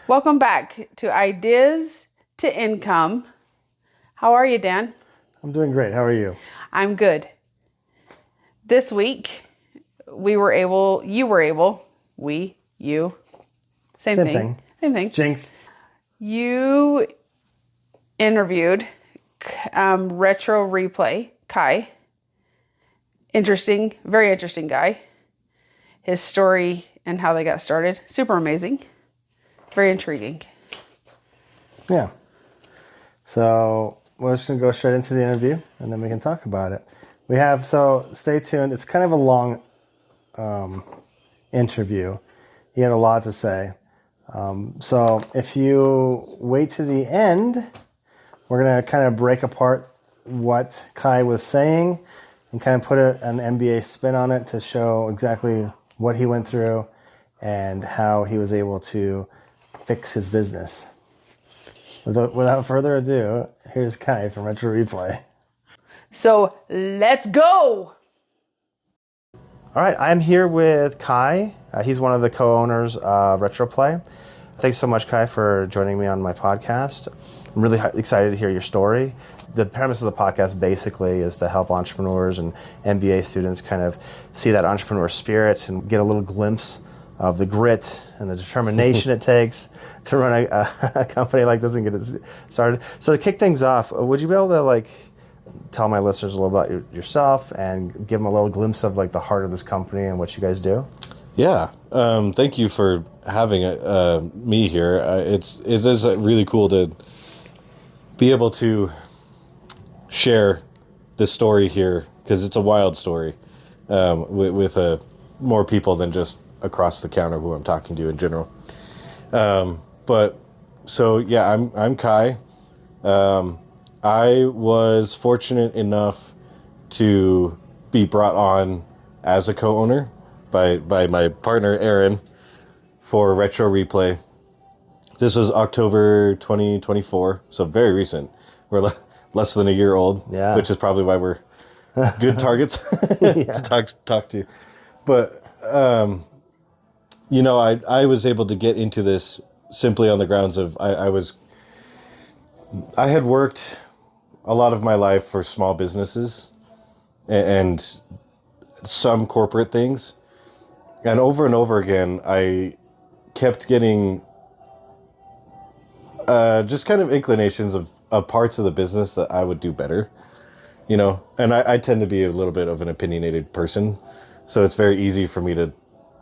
Welcome back to Ideas to Income. How are you, Dan? I'm doing great. How are you? I'm good. This week, you were able, you, same Same thing, thing. same thing. Jinx. You interviewed Retro Replay, Kai. Interesting, very interesting guy. His story and how they got started, super amazing, very intriguing. Yeah. So we're just going to go straight into the interview and then we can talk about it. So stay tuned. It's kind of a long interview. He had a lot to say. So if you wait to the end, we're going to kind of break apart what Kai was saying and kind of put an MBA spin on it to show exactly what he went through and how he was able to fix his business. Without further ado, here's Kai from Retro Replay. So let's go. All right, I'm here with Kai. He's one of the co-owners of RetroPlay. Thanks so much, Kai, for joining me on my podcast. I'm really excited to hear your story. The premise of the podcast basically is to help entrepreneurs and MBA students kind of see that entrepreneur spirit and get a little glimpse of the grit and the determination it takes to run a company like this and get it started. So to kick things off, would you be able to tell my listeners a little about yourself and give them a little glimpse of the heart of this company and what you guys do? Yeah. Thank you for having me here. It is really cool to be able to share this story here because it's a wild story with more people than just across the counter who I'm talking to in general. I'm Kai. I was fortunate enough to be brought on as a co-owner by my partner Aaron for Retro Replay. This was October 2024, so very recent. We're less than a year old, yeah. Which is probably why we're good targets to talk to. But I was able to get into this simply on the grounds of I had worked a lot of my life for small businesses and some corporate things. And over again, I kept getting just kind of inclinations of parts of the business that I would do better, and I tend to be a little bit of an opinionated person. So it's very easy for me to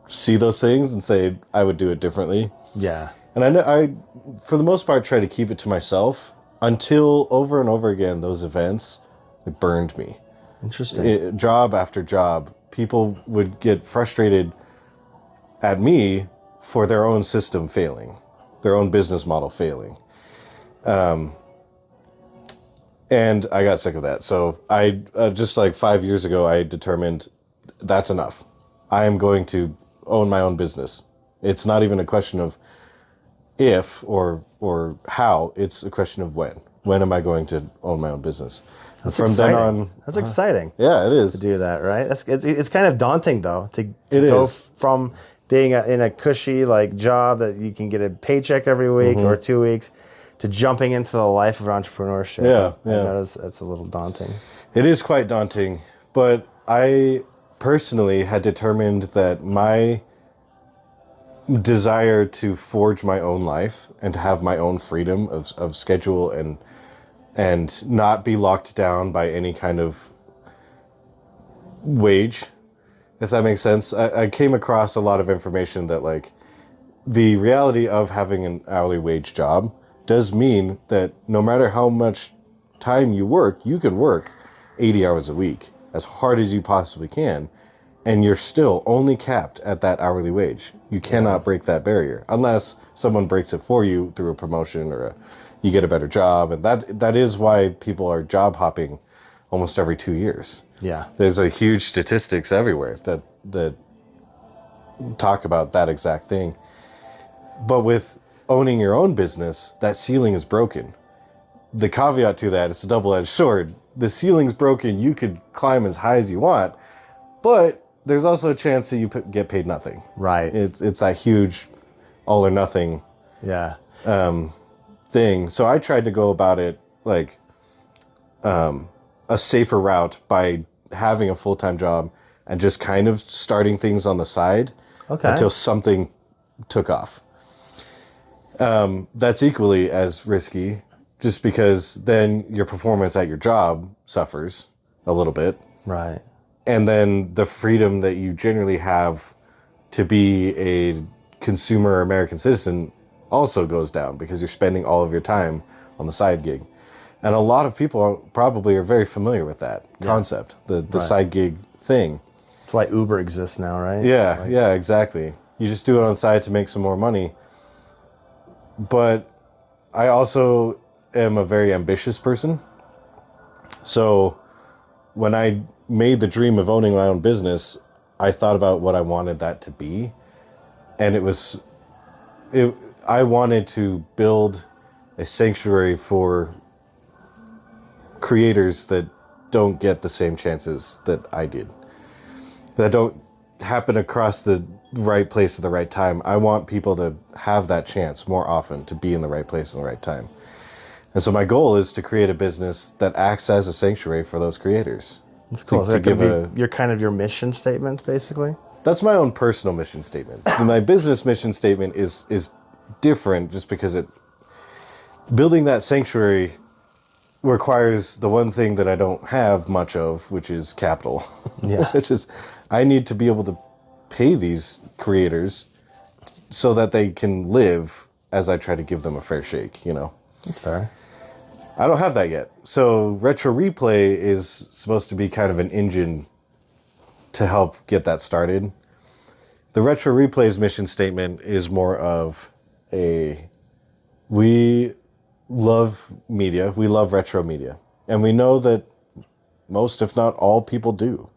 see those things and say I would do it differently. Yeah. And I for the most part, try to keep it to myself until over and over again, those events, it burned me. Interesting. Job after job, people would get frustrated at me for their own system failing, their own business model failing. And I got sick of that. So I, just 5 years ago, I determined that's enough. I am going to own my own business. It's not even a question of if or how, it's a question of when. When am I going to own my own business? That's From exciting. then on, that's exciting. Yeah, it is to do that, right? It's kind of daunting though to go from being in a cushy job that you can get a paycheck every week or 2 weeks to jumping into the life of entrepreneurship. Yeah. I know it's a little daunting. It is quite daunting, but I personally had determined that my desire to forge my own life and to have my own freedom of schedule and not be locked down by any kind of wage, if that makes sense. I came across a lot of information that the reality of having an hourly wage job does mean that no matter how much time you work, you can work 80 hours a week as hard as you possibly can, and you're still only capped at that hourly wage. You cannot break that barrier unless someone breaks it for you through a promotion or you get a better job. And that is why people are job hopping almost every 2 years. Yeah. There's a huge statistics everywhere that talk about that exact thing. But with owning your own business, that ceiling is broken. The caveat to that, it's a double-edged sword. The ceiling's broken, you could climb as high as you want, but there's also a chance that you get paid nothing. Right. It's that huge all or nothing Yeah. thing. So I tried to go about it like a safer route by having a full-time job and just kind of starting things on the side until something took off. That's equally as risky, just because then your performance at your job suffers a little bit. Right. And then the freedom that you generally have to be a consumer American citizen also goes down because you're spending all of your time on the side gig. And a lot of people probably are very familiar with that concept, the side gig thing. That's why Uber exists now, right? Yeah, yeah, exactly. You just do it on the side to make some more money. But I also am a very ambitious person. So when I made the dream of owning my own business, I thought about what I wanted that to be. And I wanted to build a sanctuary for creators that don't get the same chances that I did, that don't happen across the right place at the right time. I want people to have that chance more often to be in the right place in the right time. And so my goal is to create a business that acts as a sanctuary for those creators. That's cool. To give your kind of your mission statement, basically? That's my own personal mission statement. My business mission statement is different just because building that sanctuary requires the one thing that I don't have much of, which is capital. Yeah. Which is, I need to be able to pay these creators so that they can live as I try to give them a fair shake, you know? That's fair. I don't have that yet. So Retro Replay is supposed to be kind of an engine to help get that started. The Retro Replay's mission statement is more of we love media, we love retro media, and we know that most, if not all, people do.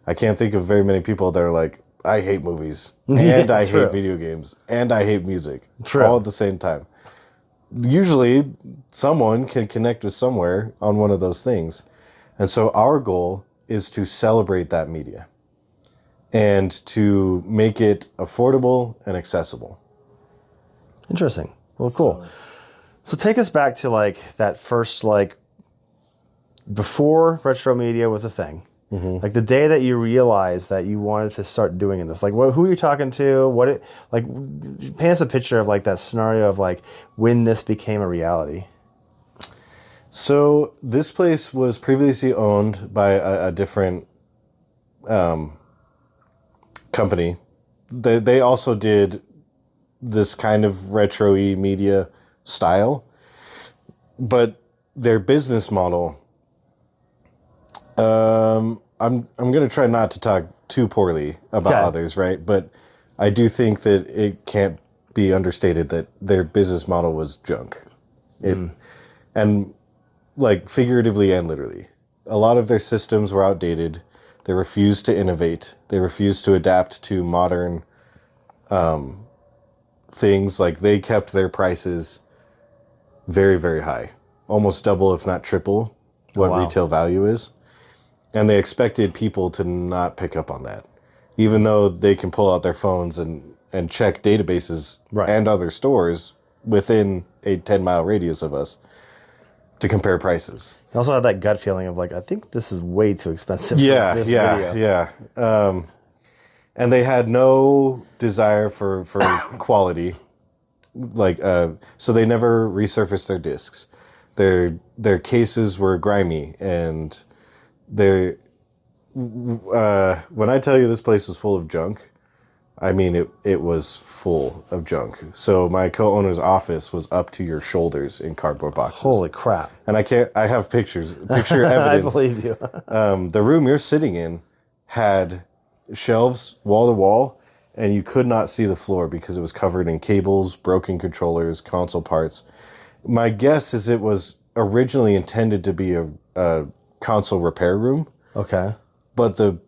I can't think of very many people that are like, I hate movies, and I hate video games, and I hate music, all at the same time. Usually, someone can connect with somewhere on one of those things. And so our goal is to celebrate that media and to make it affordable and accessible. Interesting. Well, cool. So take us back to like that first, like before retro media was a thing, like the day that you realized that you wanted to start doing this, like who are you talking to? Paint us a picture of like that scenario of like when this became a reality. So this place was previously owned by a different company. They also did this kind of retro-y media style, but their business model, I'm going to try not to talk too poorly about others, right? But I do think that it can't be understated that their business model was junk. And like figuratively and literally. A lot of their systems were outdated. They refused to innovate. They refused to adapt to modern things. Like they kept their prices very, very high, almost double, if not triple, what retail value is. And they expected people to not pick up on that, even though they can pull out their phones and check databases and other stores within a 10-mile radius of us to compare prices. I also had that gut feeling of like, I think this is way too expensive for this video. Yeah. And they had no desire for quality. So they never resurfaced their discs. Their cases were grimy, and when I tell you this place was full of junk, I mean it was full of junk. So my co-owner's office was up to your shoulders in cardboard boxes. Holy crap. And I have picture evidence. I believe you. The room you're sitting in had shelves wall to wall, and you could not see the floor because it was covered in cables, broken controllers, console parts. My guess is it was originally intended to be a console repair room. Okay. But the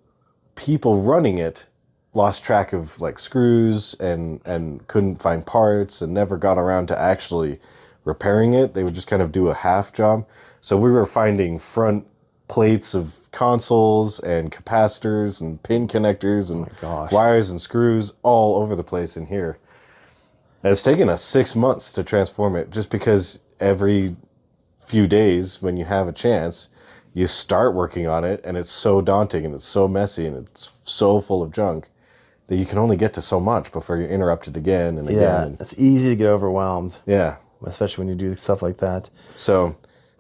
people running it lost track of like screws and couldn't find parts and never got around to actually repairing it. They would just kind of do a half job. So we were finding front plates of consoles and capacitors and pin connectors and wires and screws all over the place in here. And it's taken us 6 months to transform it, just because every few days when you have a chance, you start working on it, and it's so daunting and it's so messy and it's so full of junk that you can only get to so much before you're interrupted again and Yeah, again. it's easy to get overwhelmed. Yeah. Especially when you do stuff like that. So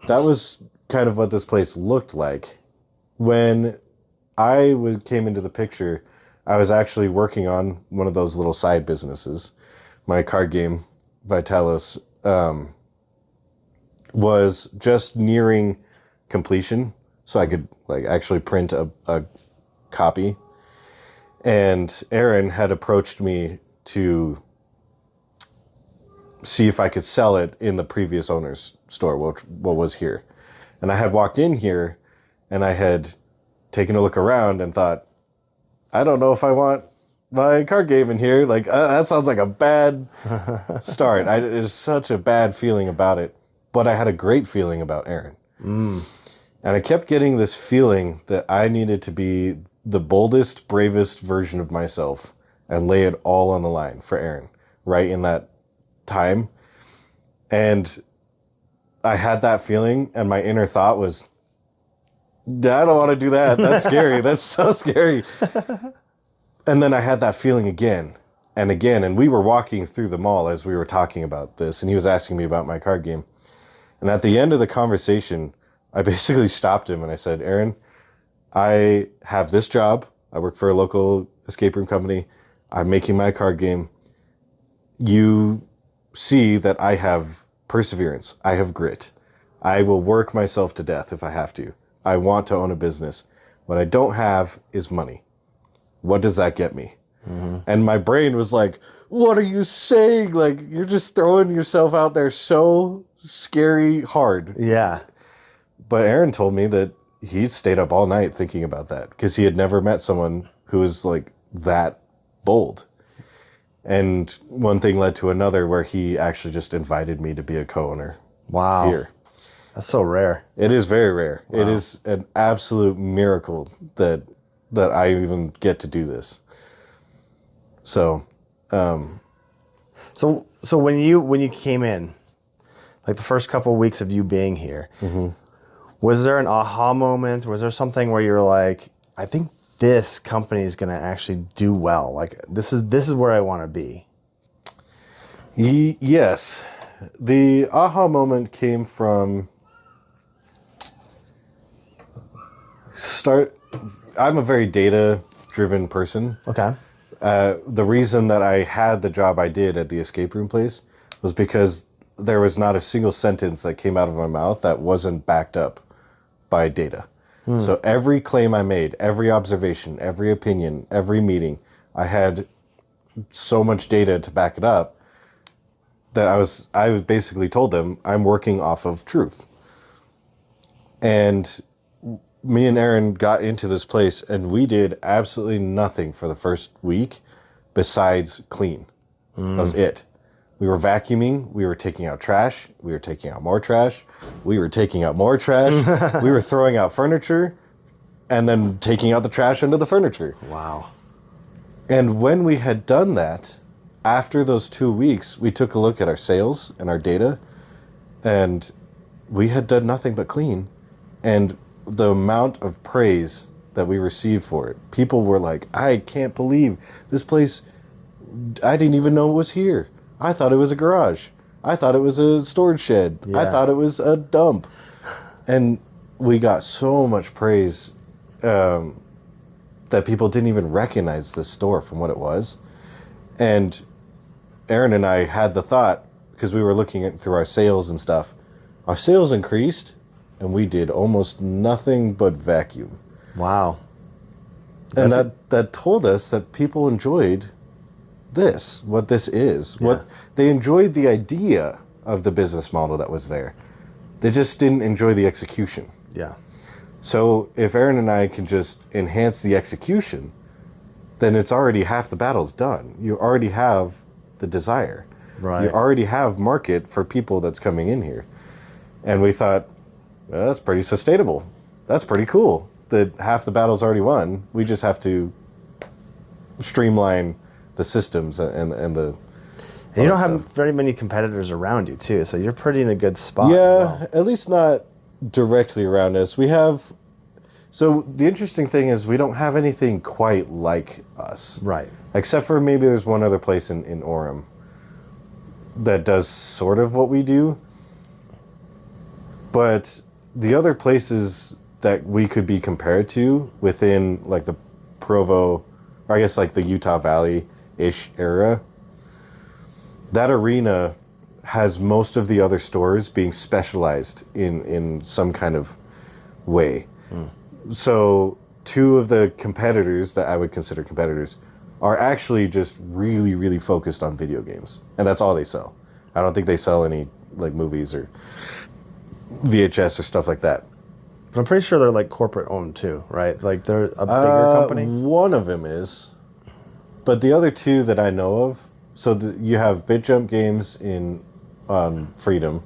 that was kind of what this place looked like. When I came into the picture, I was actually working on one of those little side businesses. My card game, Vitalis, was just nearing completion, so I could like actually print a copy. And Aaron had approached me to see if I could sell it in the previous owner's store, what was here. And I had walked in here and I had taken a look around and thought, I don't know if I want my card game in here. Like, that sounds like a bad start. There's such a bad feeling about it. But I had a great feeling about Aaron. And I kept getting this feeling that I needed to be the boldest, bravest version of myself and lay it all on the line for Aaron right in that time. And I had that feeling, and my inner thought was, I don't want to do that. That's scary. That's so scary. And then I had that feeling again and again. And we were walking through the mall as we were talking about this, and he was asking me about my card game. And at the end of the conversation, I basically stopped him and I said, Aaron, I have this job. I work for a local escape room company. I'm making my card game. You see that I have perseverance. I have grit. I will work myself to death if I have to. I want to own a business. What I don't have is money. What does that get me? And my brain was like, what are you saying? Like, you're just throwing yourself out there so scary hard. Yeah. But Aaron told me that he stayed up all night thinking about that because he had never met someone who was like that bold. And one thing led to another where he actually just invited me to be a co-owner. Wow. Here. That's so rare. It is very rare. Wow. It is an absolute miracle that I even get to do this. So, So when you came in, like the first couple of weeks of you being here, was there an aha moment? Was there something where you're like, I think this company is going to actually do well. Like this is where I want to be. Yes. The aha moment came from I'm a very data-driven person. Okay. The reason that I had the job I did at the escape room place was because there was not a single sentence that came out of my mouth that wasn't backed up by data. So every claim I made, every observation, every opinion, every meeting, I had so much data to back it up that I basically told them I'm working off of truth. And me and Aaron got into this place and we did absolutely nothing for the first week besides clean. That was it. We were vacuuming, we were taking out trash, we were taking out more trash, we were taking out more trash, we were throwing out furniture, and then taking out the trash into the furniture. Wow. And when we had done that, after those 2 weeks, we took a look at our sales and our data, and we had done nothing but clean. And the amount of praise that we received for it, people were like, I can't believe this place, I didn't even know it was here. I thought it was a garage. I thought it was a storage shed. Yeah. I thought it was a dump. And we got so much praise that people didn't even recognize this store from what it was. And Aaron and I had the thought, because we were looking at through our sales and stuff, our sales increased and we did almost nothing but vacuum. Wow. And that told us that people enjoyed what this is. Yeah. What they enjoyed the idea of the business model that was there. They just didn't enjoy the execution. Yeah. So if Aaron and I can just enhance the execution, then it's already half the battle's done. You already have the desire. Right. You already have market for people that's coming in here. And we thought, well, that's pretty sustainable. That's pretty cool that half the battle's already won. We just have to streamline the systems and the... And you don't that have stuff. very many competitors around you too, so you're pretty in a good spot Yeah, as well. at least not directly around us. We have. So the interesting thing is we don't have anything quite like us. Right. Except for maybe there's one other place in Orem that does sort of what we do. But the other places that we could be compared to within like the Provo, or I guess like the Utah Valley-ish area, that arena has most of the other stores being specialized in some kind of way. So 2 of the competitors that I would consider competitors are actually just really, really focused on video games. And that's all they sell. I don't think they sell any like movies or VHS or stuff like that. But I'm pretty sure they're like corporate owned too, right? Like they're a bigger company. One of them is. But the other 2 that I know of, so you have BitJump Games in Freedom,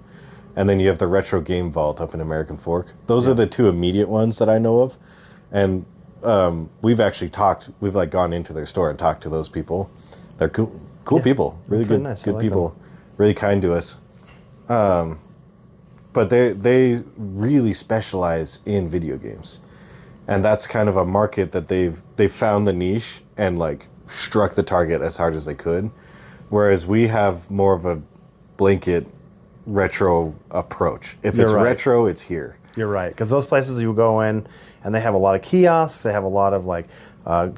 and then you have the Retro Game Vault up in American Fork. Those are the 2 immediate ones that I know of. And we've actually we've like gone into their store and talked to those people. They're cool people, really good, nice. I good like people, really kind to us. But they really specialize in video games, and that's kind of a market that they've found the niche and like struck the target as hard as they could. Whereas we have more of a blanket retro approach. If it's retro, it's here. You're right, because those places you go in and they have a lot of kiosks. They have a lot of like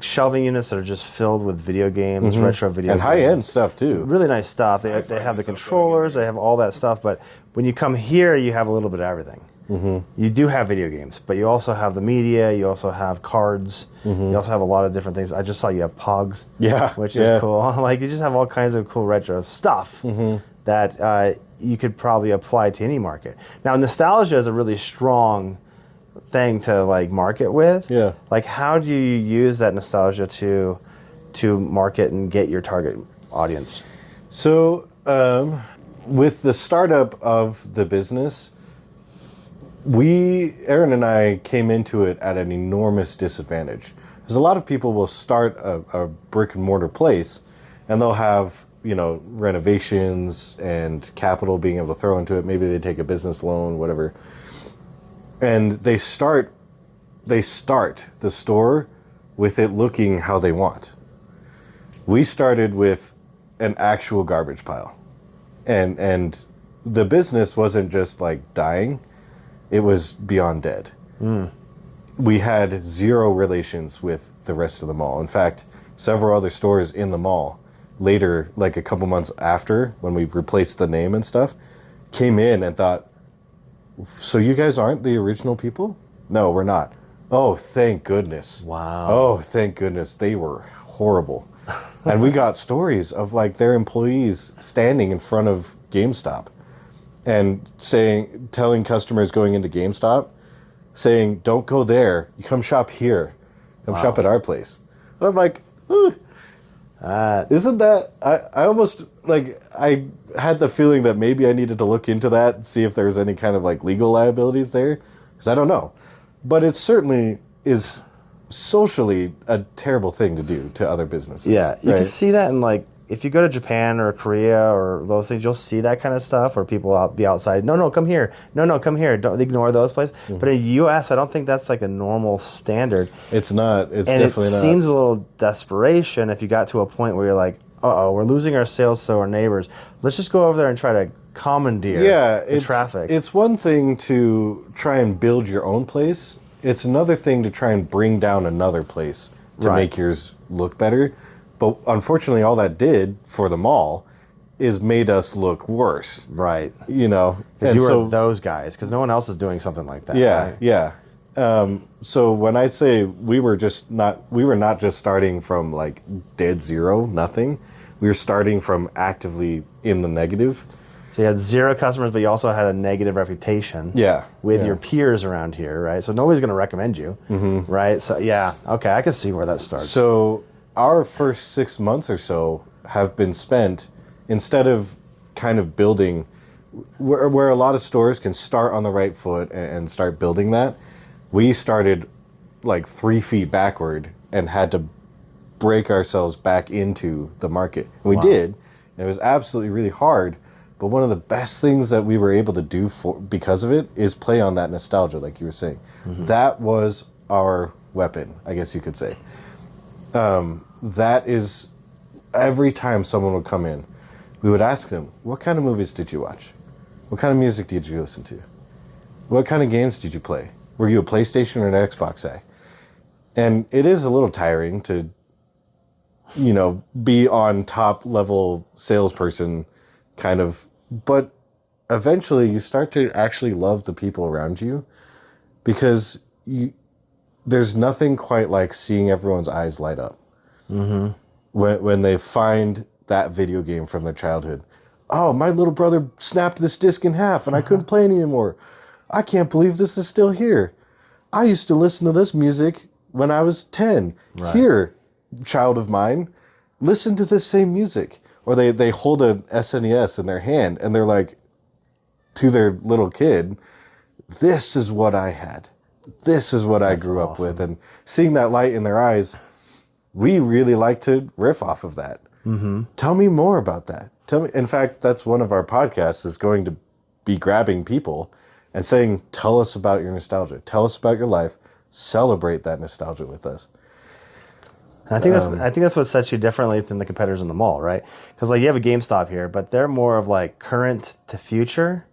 shelving units that are just filled with video games, retro video And games. high-end stuff too. Really nice stuff. They have the controllers. They have all that stuff. But when you come here, you have a little bit of everything. You do have video games, but you also have the media. You also have cards. You also have a lot of different things. I just saw you have Pogs, which is cool. Like you just have all kinds of cool retro stuff that you could probably apply to any market. Now, nostalgia is a really strong thing to like market with. Yeah. Like, how do you use that nostalgia to market and get your target audience? So, with the startup of the business, Aaron and I came into it at an enormous disadvantage. Because a lot of people will start a brick and mortar place and they'll have, renovations and capital being able to throw into it. Maybe they take a business loan, whatever. And they start the store with it looking how they want. We started with an actual garbage pile. And the business wasn't just like dying. It was beyond dead. We had 0 relations with the rest of the mall. In fact, several other stores in the mall later, like a couple months after, when we replaced the name and stuff, came in and thought, so you guys aren't the original people? No, we're not. Oh, thank goodness. Wow. Oh, thank goodness. They were horrible. And we got stories of like their employees standing in front of GameStop and telling customers going into GameStop, saying, don't go there, you come shop here. Come shop at our place. And I'm like, isn't that, I almost, like, I had the feeling that maybe I needed to look into that and see if there was any kind of, like, legal liabilities there, because I don't know. But it certainly is socially a terrible thing to do to other businesses. Yeah, you right? can see that in like, if you go to Japan or Korea or those things, you'll see that kind of stuff where people will be outside. No, come here. No, come here. Don't ignore those places. But in the U.S., I don't think that's like a normal standard. It's not. It's and definitely it not. seems a little desperation if you got to a point where you're like, we're losing our sales to our neighbors. Let's just go over there and try to commandeer the traffic. It's one thing to try and build your own place. It's another thing to try and bring down another place to make yours look better. But unfortunately, all that did for the mall is made us look worse. Right. And you were those guys, because no one else is doing something like that. Yeah, right? yeah. So when I say we were not just starting from like dead zero, nothing. We were starting from actively in the negative. So you had 0 customers, but you also had a negative reputation. Yeah. With your peers around here, right? So nobody's going to recommend you, right? So yeah, okay, I can see where that starts. So our first 6 months or so have been spent, instead of kind of building, where a lot of stores can start on the right foot and start building that, we started like 3 feet backward and had to break ourselves back into the market. And we did, And it was absolutely really hard. But one of the best things that we were able to do because of it is play on that nostalgia, like you were saying. That was our weapon, I guess you could say. That is, every time someone would come in, we would ask them, what kind of movies did you watch? What kind of music did you listen to? What kind of games did you play? Were you a PlayStation or an Xbox guy? And it is a little tiring to, be on top level salesperson kind of, but eventually you start to actually love the people around you, because there's nothing quite like seeing everyone's eyes light up when they find that video game from their childhood. Oh, my little brother snapped this disc in half and I couldn't play it anymore. I can't believe this is still here. I used to listen to this music when I was 10. Right. Here, child of mine, listen to this same music. Or they hold an SNES in their hand and they're like, to their little kid, this is what I had. This is what I grew up with. And seeing that light in their eyes, we really like to riff off of that. Tell me more about that. Tell me. In fact, that's one of our podcasts is going to be grabbing people and saying, tell us about your nostalgia. Tell us about your life. Celebrate that nostalgia with us. I think that's what sets you differently than the competitors in the mall, right? Because you have a GameStop here, but they're more of current to future,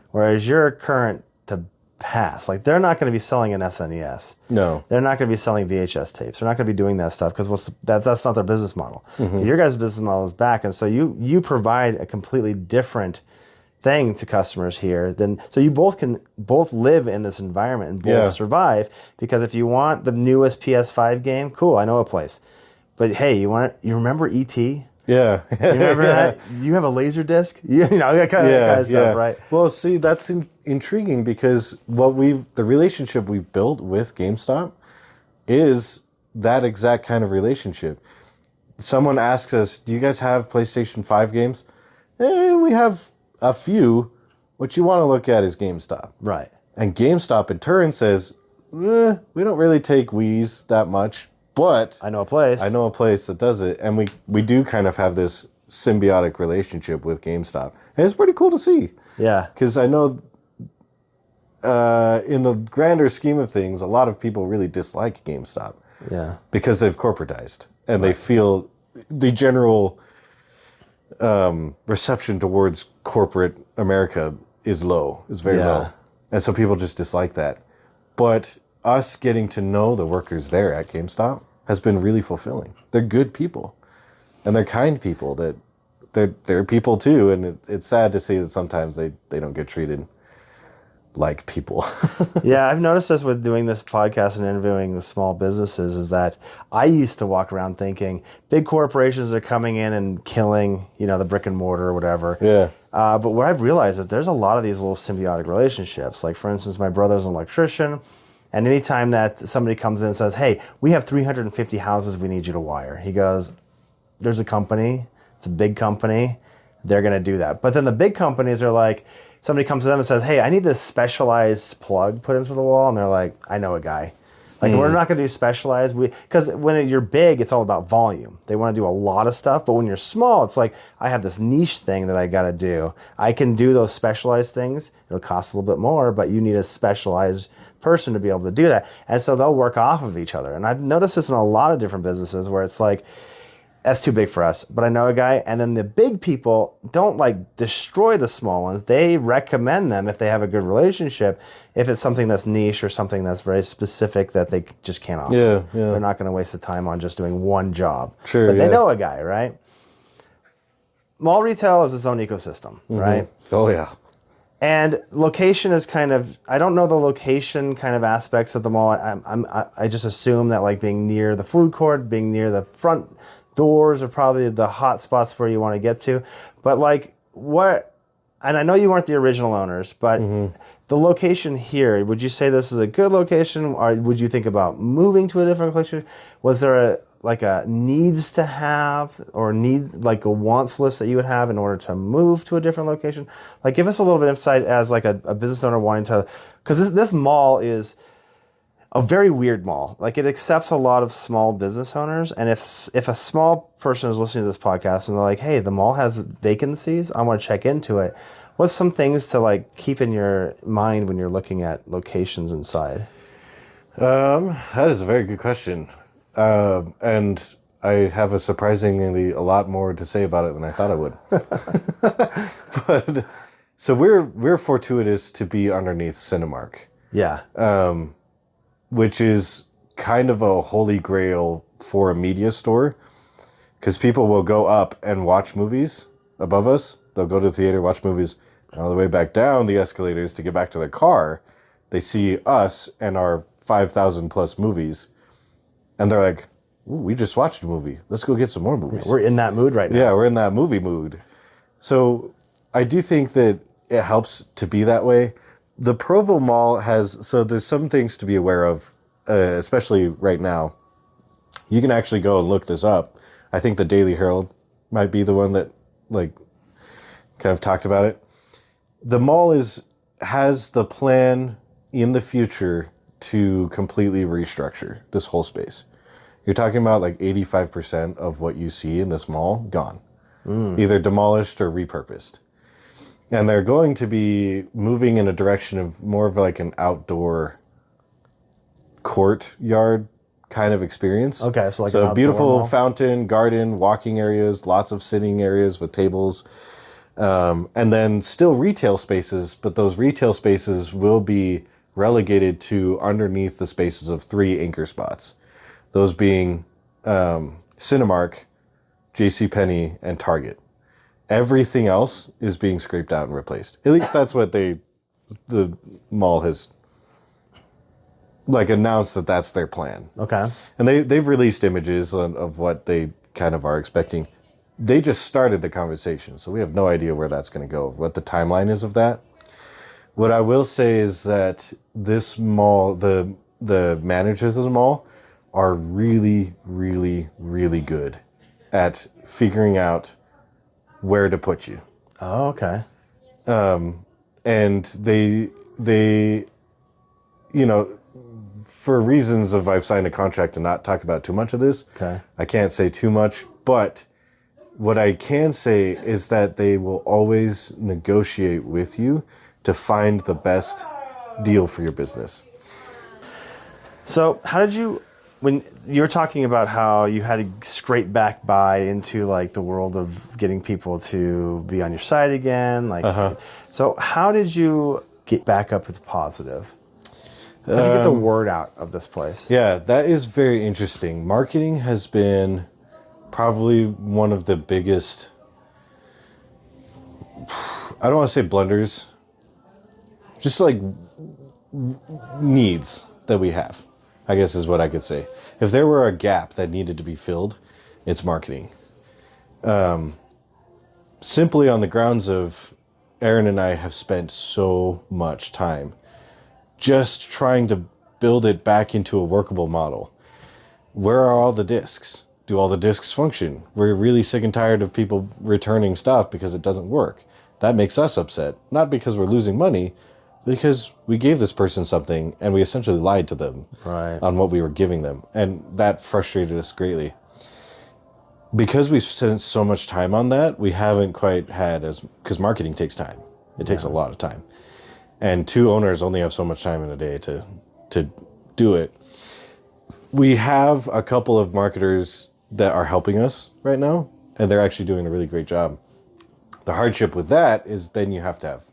whereas you're current to past. They're not going to be selling an SNES. No, they're not going to be selling VHS tapes. They're not going to be doing that stuff because that's not their business model. Your guys' business model is back, and so you provide a completely different thing to customers here. So you both can live in this environment and both survive, because if you want the newest PS5 game, cool, I know a place. But hey, you remember E.T.? Yeah. You remember that? You have a laser disc? That kind of stuff, right? Well, see, that's intriguing, because the relationship we've built with GameStop is that exact kind of relationship. Someone asks us, do you guys have PlayStation 5 games? We have a few. What you want to look at is GameStop. Right. And GameStop in turn says, we don't really take Wii's that much, but I know a place that does it. And we do kind of have this symbiotic relationship with GameStop. And it's pretty cool to see. Yeah. Because I know in the grander scheme of things, a lot of people really dislike GameStop. Yeah. Because they've corporatized. And they feel the general reception towards corporate America is very low. And so people just dislike that. But us getting to know the workers there at GameStop has been really fulfilling. They're good people. And they're kind people. That they're people too. And it's sad to see that sometimes they don't get treated like people. Yeah, I've noticed this with doing this podcast and interviewing the small businesses, is that I used to walk around thinking big corporations are coming in and killing, the brick and mortar or whatever. Yeah. But what I've realized is that there's a lot of these little symbiotic relationships. Like, for instance, my brother's an electrician, and anytime that somebody comes in and says, hey, we have 350 houses we need you to wire, he goes, there's a company, it's a big company, they're going to do that. But then the big companies are like, somebody comes to them and says, hey, I need this specialized plug put into the wall. And they're like, I know a guy. We're not going to do specialized. Because when you're big, it's all about volume. They want to do a lot of stuff. But when you're small, it's like, I have this niche thing that I got to do. I can do those specialized things. It'll cost a little bit more, but you need a specialized person to be able to do that. And so they'll work off of each other. And I've noticed this in a lot of different businesses where it's like, that's too big for us, but I know a guy. And then the big people don't destroy the small ones. They recommend them if they have a good relationship, if it's something that's niche or something that's very specific that they just can't offer. Yeah. They're not going to waste the time on just doing one job. Sure, but they know a guy, right? Mall retail is its own ecosystem, right? Oh, yeah. And location is I don't know the location kind of aspects of the mall. I just assume that being near the food court, being near the front doors are probably the hot spots where you want to get to. But and I know you weren't the original owners, but the location here, would you say this is a good location, or would you think about moving to a different location? Was there a needs to have, or a wants list that you would have in order to move to a different location? Give us a little bit of insight as a business owner wanting to, because this mall is, a very weird mall. Like it accepts a lot of small business owners. And if a small person is listening to this podcast and they're like, hey, the mall has vacancies, I want to check into it. What's some things to like keep in your mind when you're looking at locations inside? That is a very good question. And I have a surprisingly a lot more to say about it than I thought I would. But so we're fortuitous to be underneath Cinemark. Yeah. Which is kind of a holy grail for a media store, because people will go up and watch movies above us. They'll go to the theater, watch movies, and on the way back down the escalators to get back to their car, they see us and our 5,000 plus movies, and they're like, ooh, we just watched a movie. Let's go get some more movies. We're in that mood right now. Yeah, we're in that movie mood. So I do think that it helps to be that way. The Provo Mall so there's some things to be aware of, especially right now. You can actually go and look this up. I think the Daily Herald might be the one that like kind of talked about it. The mall has the plan in the future to completely restructure this whole space. You're talking about like 85% of what you see in this mall gone, either demolished or repurposed. And they're going to be moving in a direction of more of like an outdoor courtyard kind of experience. Okay, so like a an beautiful mall. fountain, garden, walking areas, lots of sitting areas with tables, and then still retail spaces, but those retail spaces will be relegated to underneath the spaces of 3 anchor spots. Those being Cinemark, JCPenney, and Target. Everything else is being scraped out and replaced. At least that's what the mall has like announced that that's their plan. Okay. And they've released images of what they kind of are expecting. They just started the conversation, so we have no idea where that's going to go, what the timeline is of that. What I will say is that this mall, the managers of the mall are really, really, really good at figuring out where to put you. Oh, okay. And they, you know, for reasons of I've signed a contract to not talk about too much of this. Okay. I can't say too much, but what I can say is that they will always negotiate with you to find the best deal for your business. So how did you, when you were talking about how you had to scrape back by into like the world of getting people to be on your side again, like, so how did you get back up with positive? How did you get the word out of this place? Yeah, that is very interesting. Marketing has been probably one of the biggest, I don't want to say blunders, just like needs that we have, I guess is what I could say. If there were a gap that needed to be filled, it's marketing. Simply on the grounds of Aaron and I have spent so much time just trying to build it back into a workable model. Where are all the discs? Do all the discs function? We're really sick and tired of people returning stuff because it doesn't work. That makes us upset. Not because we're losing money, because we gave this person something and we essentially lied to them on what we were giving them. And that frustrated us greatly. Because we've spent so much time on that, we haven't quite had because marketing takes time. It takes a lot of time. And 2 owners only have so much time in a day to do it. We have a couple of marketers that are helping us right now, and they're actually doing a really great job. The hardship with that is then you have to have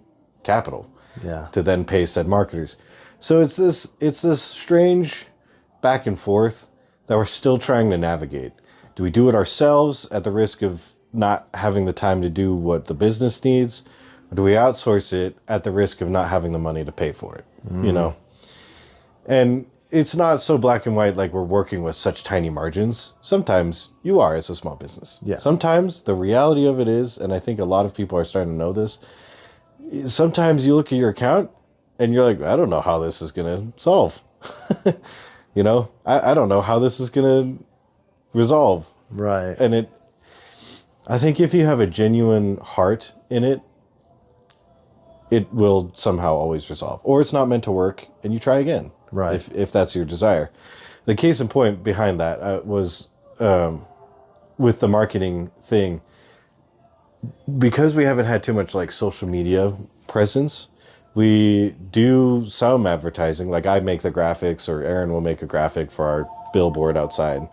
capital to then pay said marketers. So it's this strange back and forth that we're still trying to navigate. Do we do it ourselves at the risk of not having the time to do what the business needs? Or do we outsource it at the risk of not having the money to pay for it? You know? And it's not so black and white like we're working with such tiny margins. Sometimes you are as a small business. Yeah. Sometimes the reality of it is, and I think a lot of people are starting to know this, sometimes you look at your account and you're like, I don't know how this is going to solve. You know, I don't know how this is going to resolve. Right. And I think if you have a genuine heart in it, it will somehow always resolve. Or it's not meant to work and you try again. Right. if that's your desire. The case in point behind that was with the marketing thing, because we haven't had too much like social media presence. We do some advertising, like I make the graphics, or Aaron will make a graphic for our billboard outside.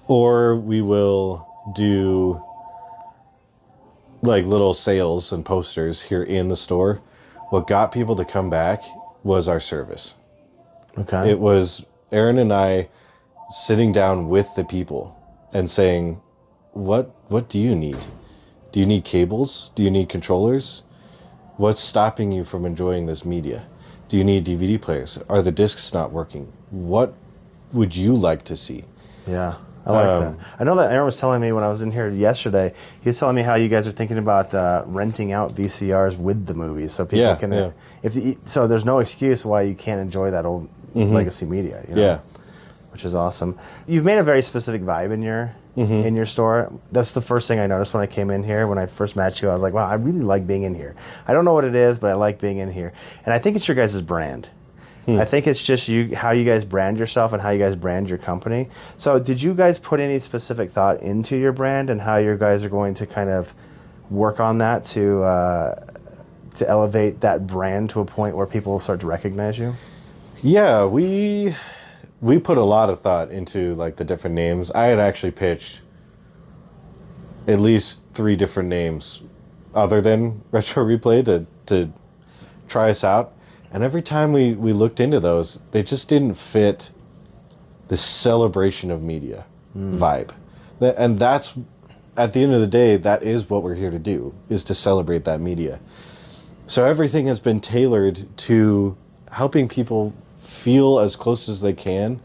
Or we will do like little sales and posters here in the store. What got people to come back was our service. Okay. It was Aaron and I sitting down with the people and saying, what do you need? Do you need cables? Do you need controllers? What's stopping you from enjoying this media? Do you need DVD players? Are the discs not working? What would you like to see? Yeah, I like that. I know that Aaron was telling me when I was in here yesterday, he was telling me how you guys are thinking about renting out VCRs with the movies, so people can. So there's no excuse why you can't enjoy that old legacy media. You know? Yeah. Which is awesome. You've made a very specific vibe in your store. That's the first thing I noticed when I came in here. When I first met you, I was like, wow, I really like being in here. I don't know what it is, but I like being in here. And I think it's your guys' brand. I think it's just how you guys brand yourself and how you guys brand your company. So did you guys put any specific thought into your brand and how you guys are going to kind of work on that to elevate that brand to a point where people will start to recognize you? Yeah, we put a lot of thought into like the different names. I had actually pitched at least 3 different names other than Retro Replay to try us out. And every time we looked into those, they just didn't fit the celebration of media vibe. And that's, at the end of the day, that is what we're here to do, is to celebrate that media. So everything has been tailored to helping people feel as close as they can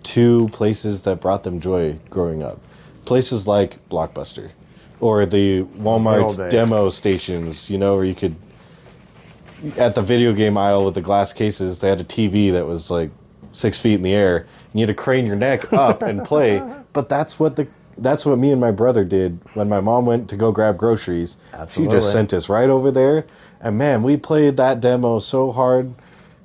to places that brought them joy growing up. Places like Blockbuster or the Walmart demo stations, you know, where you could, at the video game aisle with the glass cases, they had a TV that was like 6 feet in the air, and you had to crane your neck up and play. But that's what me and my brother did when my mom went to go grab groceries. Absolutely. She just sent us right over there, and man, we played that demo so hard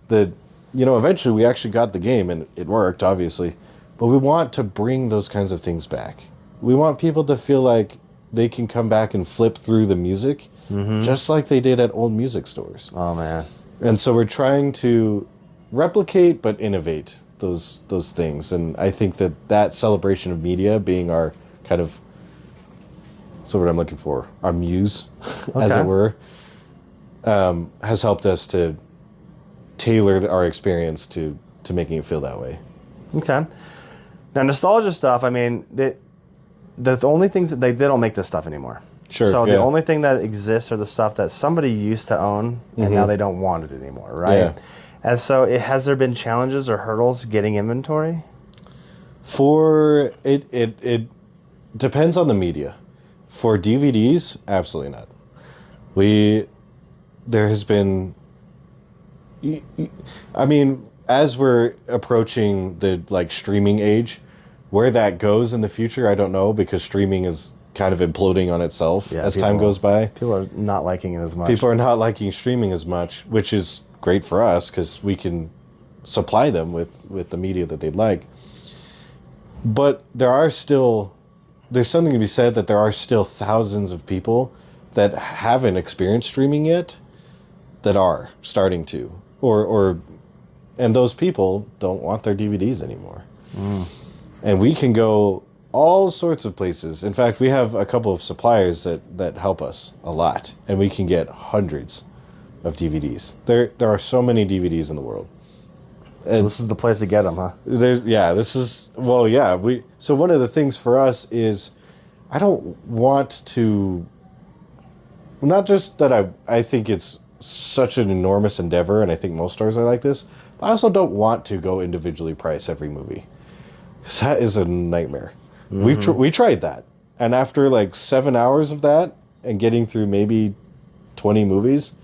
that, you know, eventually we actually got the game, and it worked, obviously. But we want to bring those kinds of things back. We want people to feel like they can come back and flip through the music, just like they did at old music stores. Oh, man. And so we're trying to replicate but innovate those things. And I think that celebration of media being our kind of, what's the word I'm looking for, our muse, as it were, has helped us to tailor our experience to making it feel that way. Okay. Now, nostalgia stuff, I mean, the only things that they don't make this stuff anymore. Sure. So the only thing that exists are the stuff that somebody used to own and now they don't want it anymore, right? Yeah. And so has there been challenges or hurdles getting inventory? It depends on the media. For DVDs, absolutely not. There has been, I mean, as we're approaching the like streaming age, where that goes in the future, I don't know, because streaming is kind of imploding on itself as time goes by. People are not liking it as much. People are not liking streaming as much, which is great for us because we can supply them with the media that they'd like. But there's something to be said that there are still thousands of people that haven't experienced streaming yet that are starting to, and those people don't want their DVDs anymore. And we can go all sorts of places. In fact, we have a couple of suppliers that help us a lot, and we can get hundreds of DVDs. There are so many DVDs in the world. So this is the place to get them, huh? So one of the things for us is, I don't want to, not just that I think it's such an enormous endeavor, and I think most stores are like this, but I also don't want to go individually price every movie. That is a nightmare. We tried that, and after like 7 hours of that and getting through maybe 20 movies,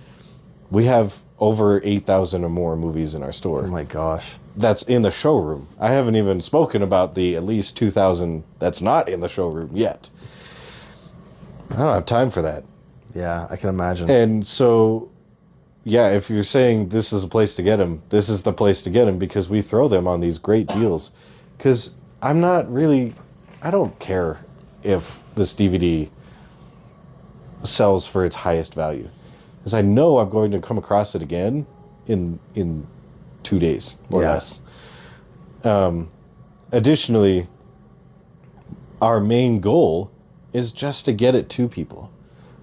we have over 8,000 or more movies in our store. Oh my gosh. That's in the showroom. I haven't even spoken about the at least 2,000 that's not in the showroom yet. I don't have time for that. Yeah, I can imagine. And so, yeah, if you're saying this is a place to get them, this is the place to get them, because we throw them on these great deals. Because I don't care if this DVD sells for its highest value, because I know I'm going to come across it again in 2 days or less. Additionally, our main goal is just to get it to people.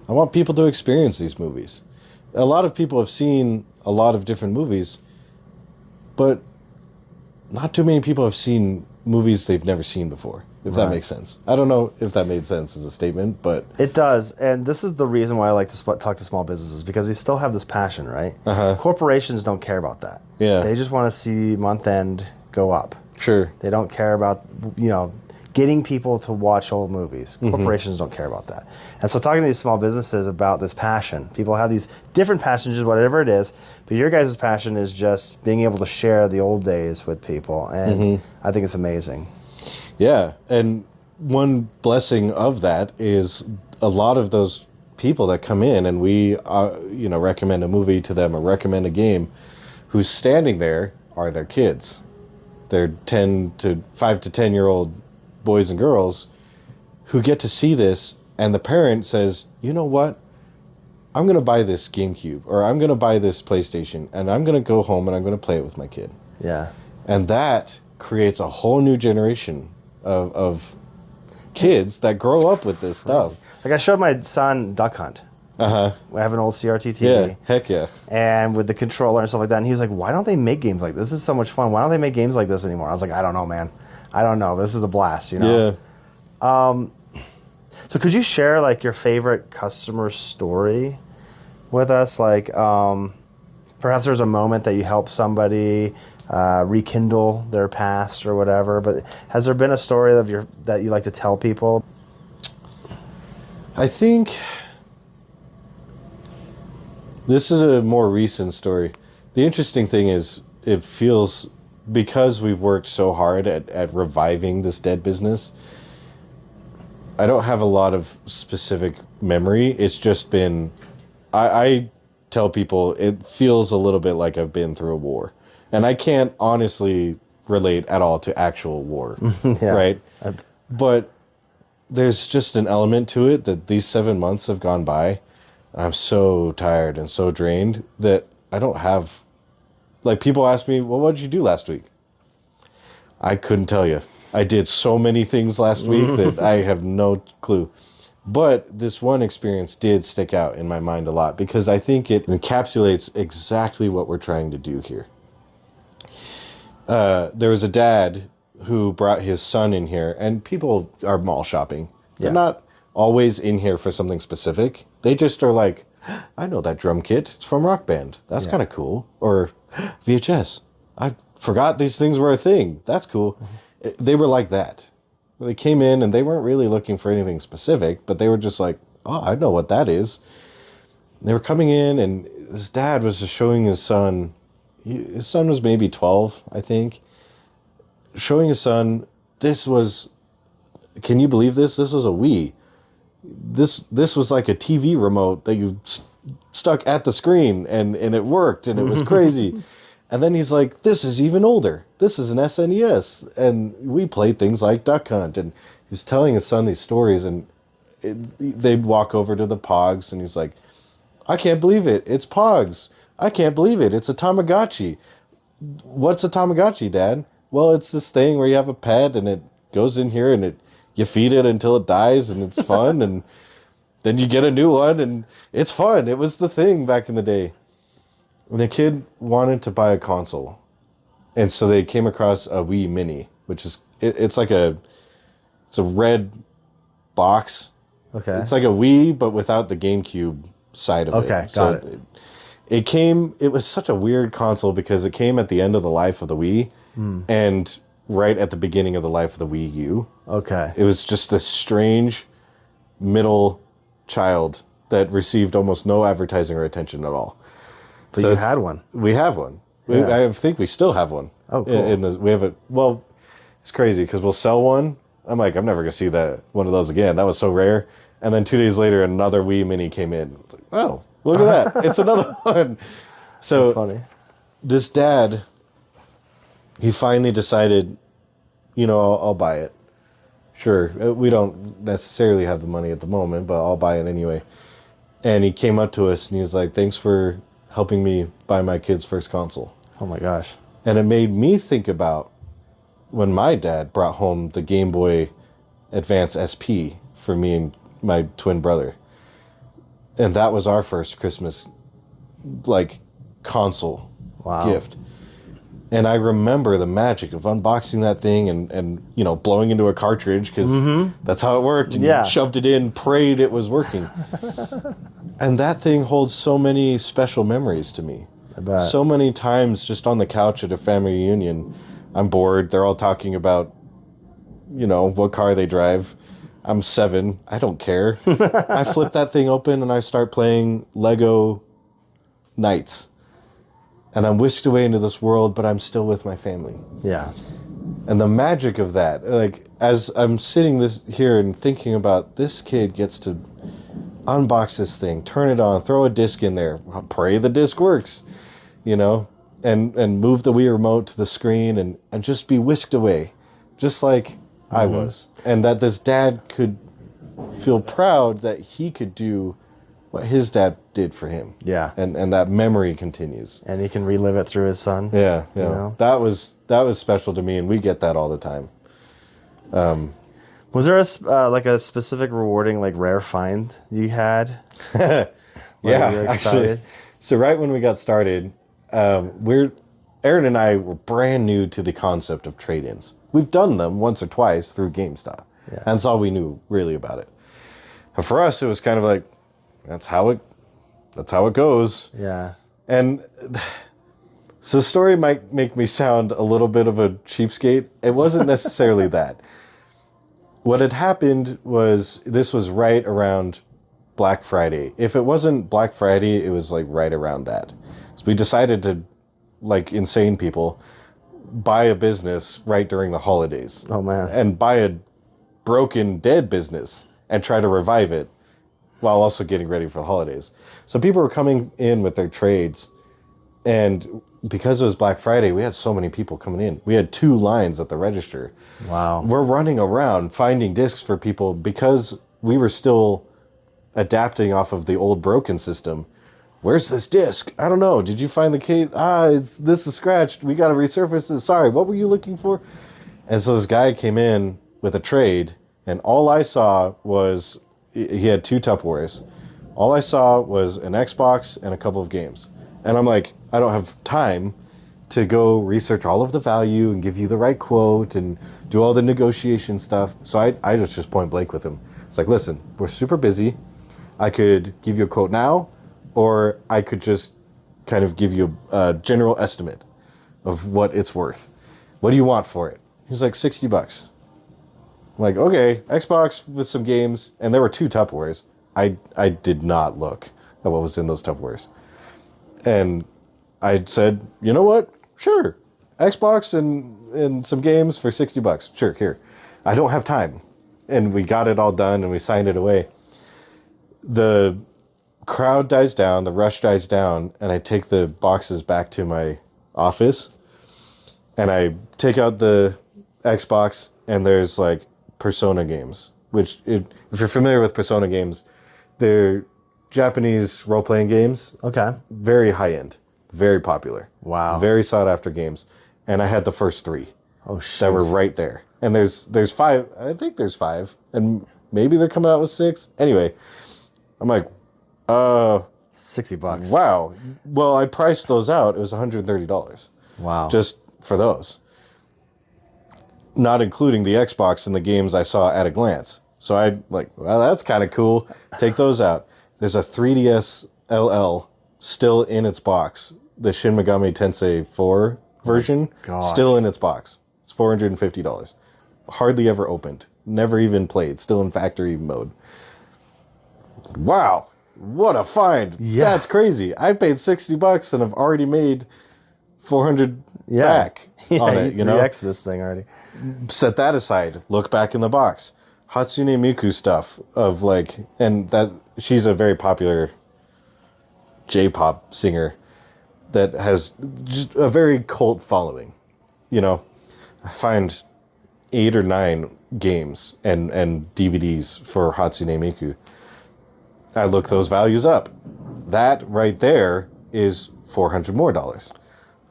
I want people to experience these movies. A lot of people have seen a lot of different movies, but not too many people have seen movies they've never seen before, if that makes sense. I don't know if that made sense as a statement, but... It does, and this is the reason why I like to talk to small businesses, because they still have this passion, right? Corporations don't care about that. Yeah. They just want to see month end go up. Sure. They don't care about, getting people to watch old movies. Corporations don't care about that. And so talking to these small businesses about this passion, people have these different passions, whatever it is, but your guys' passion is just being able to share the old days with people, and I think it's amazing. Yeah, and one blessing of that is a lot of those people that come in and we, recommend a movie to them or recommend a game, who's standing there are their kids. They're 5 to 10 year old boys and girls who get to see this, and the parent says, you know what? I'm going to buy this GameCube, or I'm going to buy this PlayStation, and I'm going to go home and I'm going to play it with my kid. Yeah. And that creates a whole new generation of kids that grow up with this stuff. Like I showed my son Duck Hunt. I have an old CRT TV. Yeah, heck yeah. And with the controller and stuff like that. And he's like, why don't they make games like this? This is so much fun. Why don't they make games like this anymore? I was like, I don't know, man. I don't know. This is a blast, Yeah. So could you share like your favorite customer story with us? Like perhaps there's a moment that you helped somebody rekindle their past or whatever. But has there been a story that you like to tell people? I think this is a more recent story. The interesting thing is, it feels, because we've worked so hard at reviving this dead business, I don't have a lot of specific memory. It's just been, I tell people it feels a little bit like I've been through a war. And I can't honestly relate at all to actual war, right? But there's just an element to it that these 7 months have gone by. I'm so tired and so drained that I don't have, like, people ask me, well, what did you do last week? I couldn't tell you. I did so many things last week that I have no clue. But this one experience did stick out in my mind a lot, because I think it encapsulates exactly what we're trying to do here. There was a dad who brought his son in here, and people are mall shopping. They're not always in here for something specific. They just are like, I know that drum kit. It's from Rock Band. That's kind of cool. Or VHS. I forgot these things were a thing. That's cool. They were like that. They came in and they weren't really looking for anything specific, but they were just like, oh, I know what that is. And they were coming in, and his dad was just showing his son. His son was maybe 12, I think. Showing his son, this was, can you believe this? This was a Wii. This was like a TV remote that you stuck at the screen, and it worked, and it was crazy. And then he's like, this is even older. This is an SNES. And we played things like Duck Hunt. And he's telling his son these stories, and they'd walk over to the Pogs, and he's like, I can't believe it. It's Pogs. I can't believe it. It's a Tamagotchi. What's a Tamagotchi, Dad? Well, it's this thing where you have a pet, and it goes in here, and you feed it until it dies, and it's fun, and then you get a new one, and it's fun. It was the thing back in the day. And the kid wanted to buy a console, and so they came across a Wii Mini, which is it's a red box. Okay. It's like a Wii, but without the GameCube side of it. Okay, got it. It was such a weird console because it came at the end of the life of the Wii, and right at the beginning of the life of the Wii U. Okay. It was just this strange middle child that received almost no advertising or attention at all. But so you had one. We have one. Yeah. I think we still have one. Oh, cool. We have it. Well, it's crazy because we'll sell one. I'm like, I'm never going to see one of those again. That was so rare. And then 2 days later, another Wii Mini came in. Like, oh, look at that. It's another one. So That's funny. this dad, he finally decided, I'll buy it. Sure, we don't necessarily have the money at the moment, but I'll buy it anyway. And he came up to us and he was like, thanks for helping me buy my kid's first console. Oh my gosh. And it made me think about when my dad brought home the Game Boy Advance SP for me and my twin brother. And that was our first Christmas, console gift. And I remember the magic of unboxing that thing and blowing into a cartridge because that's how it worked. And you shoved it in, prayed it was working. And that thing holds so many special memories to me. I bet. So many times just on the couch at a family reunion, I'm bored. They're all talking about, what car they drive. I'm 7. I don't care. I flip that thing open and I start playing Lego Knights. And I'm whisked away into this world, but I'm still with my family. Yeah. And the magic of that, as I'm sitting here and thinking about this kid gets to unbox this thing, turn it on, throw a disc in there, pray the disc works, and move the Wii remote to the screen and just be whisked away, just like I was. And that this dad could feel proud that he could do what his dad did for him. Yeah. And that memory continues. And he can relive it through his son. Yeah. That was special to me, and we get that all the time. Was there a specific rewarding rare find you had? Yeah, you were excited? actually. So right when we got started, Aaron and I were brand new to the concept of trade-ins. We've done them once or twice through GameStop. Yeah. That's all we knew really about it. And for us, it was kind of like, that's how it goes. Yeah. And so the story might make me sound a little bit of a cheapskate. It wasn't necessarily that. What had happened was this was right around Black Friday. If it wasn't Black Friday, it was right around that. So we decided to, insane people, buy a business right during the holidays. Oh man. And buy a broken, dead business and try to revive it while also getting ready for the holidays. So people were coming in with their trades, and because it was Black Friday, we had so many people coming in. We had 2 lines at the register. Wow. We're running around finding discs for people because we were still adapting off of the old broken system. Where's this disc? I don't know. Did you find the case? This is scratched. We got to resurface this. Sorry, what were you looking for? And so this guy came in with a trade, and all I saw was, he had 2 Tupperwares. All I saw was an Xbox and a couple of games. And I'm like, I don't have time to go research all of the value and give you the right quote and do all the negotiation stuff. So I was just point blank with him. It's like, listen, we're super busy. I could give you a quote now, or I could just kind of give you a general estimate of what it's worth. What do you want for it? He's like, $60. I'm like, okay, Xbox with some games. And there were 2 Tupperwares. I did not look at what was in those Tupperwares. And I said, you know what? Sure. Xbox and some games for $60. Sure, here. I don't have time. And we got it all done and we signed it away. The crowd dies down, the rush dies down, and I take the boxes back to my office. And I take out the Xbox, and there's Persona games, which if you're familiar with Persona games, they're Japanese role-playing games. Okay. Very high-end, very popular. Wow. Very sought-after games. And I had the first 3. Oh, shit. That were right there. And there's 5. I think there's 5. And maybe they're coming out with 6. Anyway, I'm like, $60. wow. Well, I priced those out. It was $130. Wow. Just for those. Not including the Xbox and the games I saw at a glance. So I well, that's kind of cool. Take those out. There's a 3DS LL still in its box. The Shin Megami Tensei 4 version, still in its box. It's $450. Hardly ever opened. Never even played. Still in factory mode. Wow. What a find. Yeah. That's crazy. I paid $60 and I've already made $400 back on it. You 3X this thing already. Set that aside. Look back in the box. Hatsune Miku stuff of and that she's a very popular J-pop singer. that has just a very cult following. You know, I find 8 or 9 games and DVDs for Hatsune Miku. I look those values up. That right there is $400 more.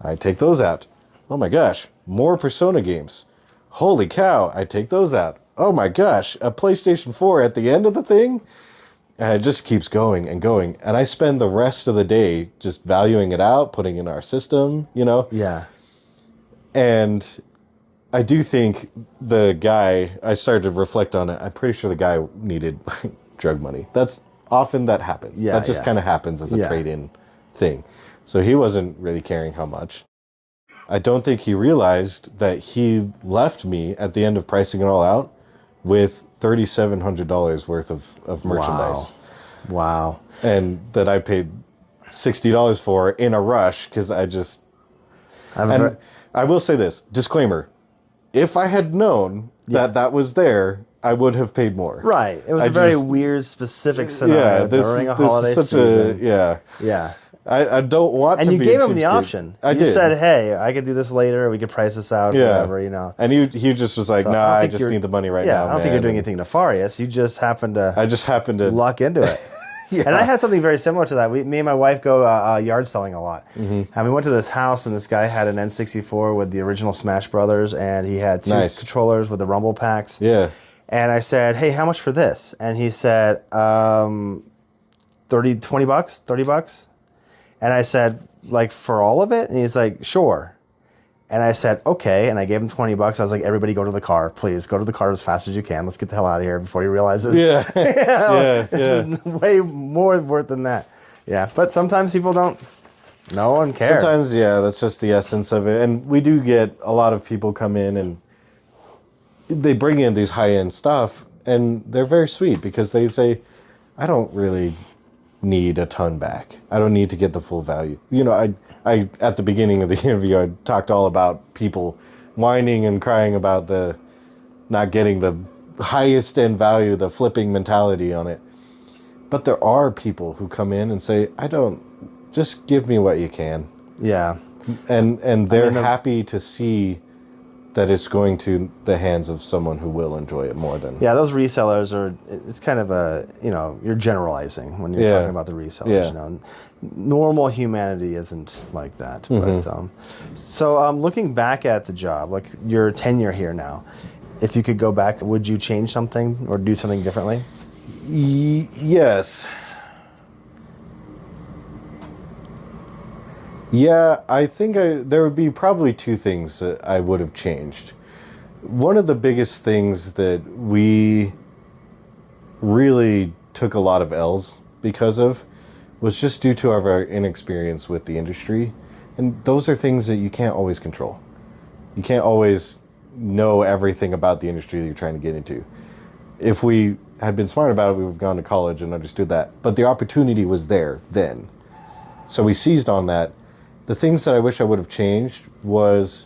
I take those out. Oh my gosh, more Persona games. Holy cow, I take those out. Oh my gosh, a PlayStation 4 at the end of the thing? And it just keeps going and going. And I spend the rest of the day just valuing it out, putting it in our system, you know? Yeah. And I do think the guy, I started to reflect on it. I'm pretty sure the guy needed drug money. That's often that happens. Yeah, that just yeah. kind of happens as a trade-in thing. So he wasn't really caring how much. I don't think he realized that he left me at the end of pricing it all out with $3,700 worth of merchandise. Wow. And that I paid $60 for in a rush because I just... I will say this, disclaimer. If I had known that was there, I would have paid more. Right. It was a very weird, specific scenario during a holiday season. Yeah. I don't want and to be And you gave him the option. I did. You said, hey, I could do this later. We could price this out, whatever, you know. And he just was like, So nah, I just need the money right now, I don't think you're doing anything nefarious. You just happened to... I just happened to... luck into it. And I had something very similar to that. Me and my wife go yard selling a lot. And we went to this house, and this guy had an N64 with the original Smash Brothers, and he had 2 controllers with the Rumble packs. Yeah. And I said, hey, how much for this? And he said, 30 bucks. And I said, like, for all of it? And he's like, sure. And I said, okay. And I gave him 20 bucks. I was like, everybody go to the car. Please go to the car as fast as you can. Let's get the hell out of here before he realizes. This is way more worth than that. Yeah. But sometimes people don't. No one cares. Sometimes, that's just the essence of it. And we do get a lot of people come in and they bring in these high-end stuff. And they're very sweet because they say, I don't really need a ton back. I don't need to get the full value. You know, I at the beginning of the interview, I talked all about people whining and crying about the not getting the highest end value, the flipping mentality on it. But there are people who come in and say, just give me what you can. Yeah. And they're happy to see that it's going to the hands of someone who will enjoy it more than... Yeah, those resellers it's kind of you're generalizing when you're talking about the resellers. You know, normal humanity isn't like that. But, so looking back at the job, like your tenure here now, if you could go back, would you change something or do something differently? Yes. Yeah, I think there would be probably 2 things that I would have changed. One of the biggest things that we really took a lot of L's because of was just due to our inexperience with the industry. And those are things that you can't always control. You can't always know everything about the industry that you're trying to get into. If we had been smart about it, we would have gone to college and understood that. But the opportunity was there then. So we seized on that. The things that I wish I would have changed was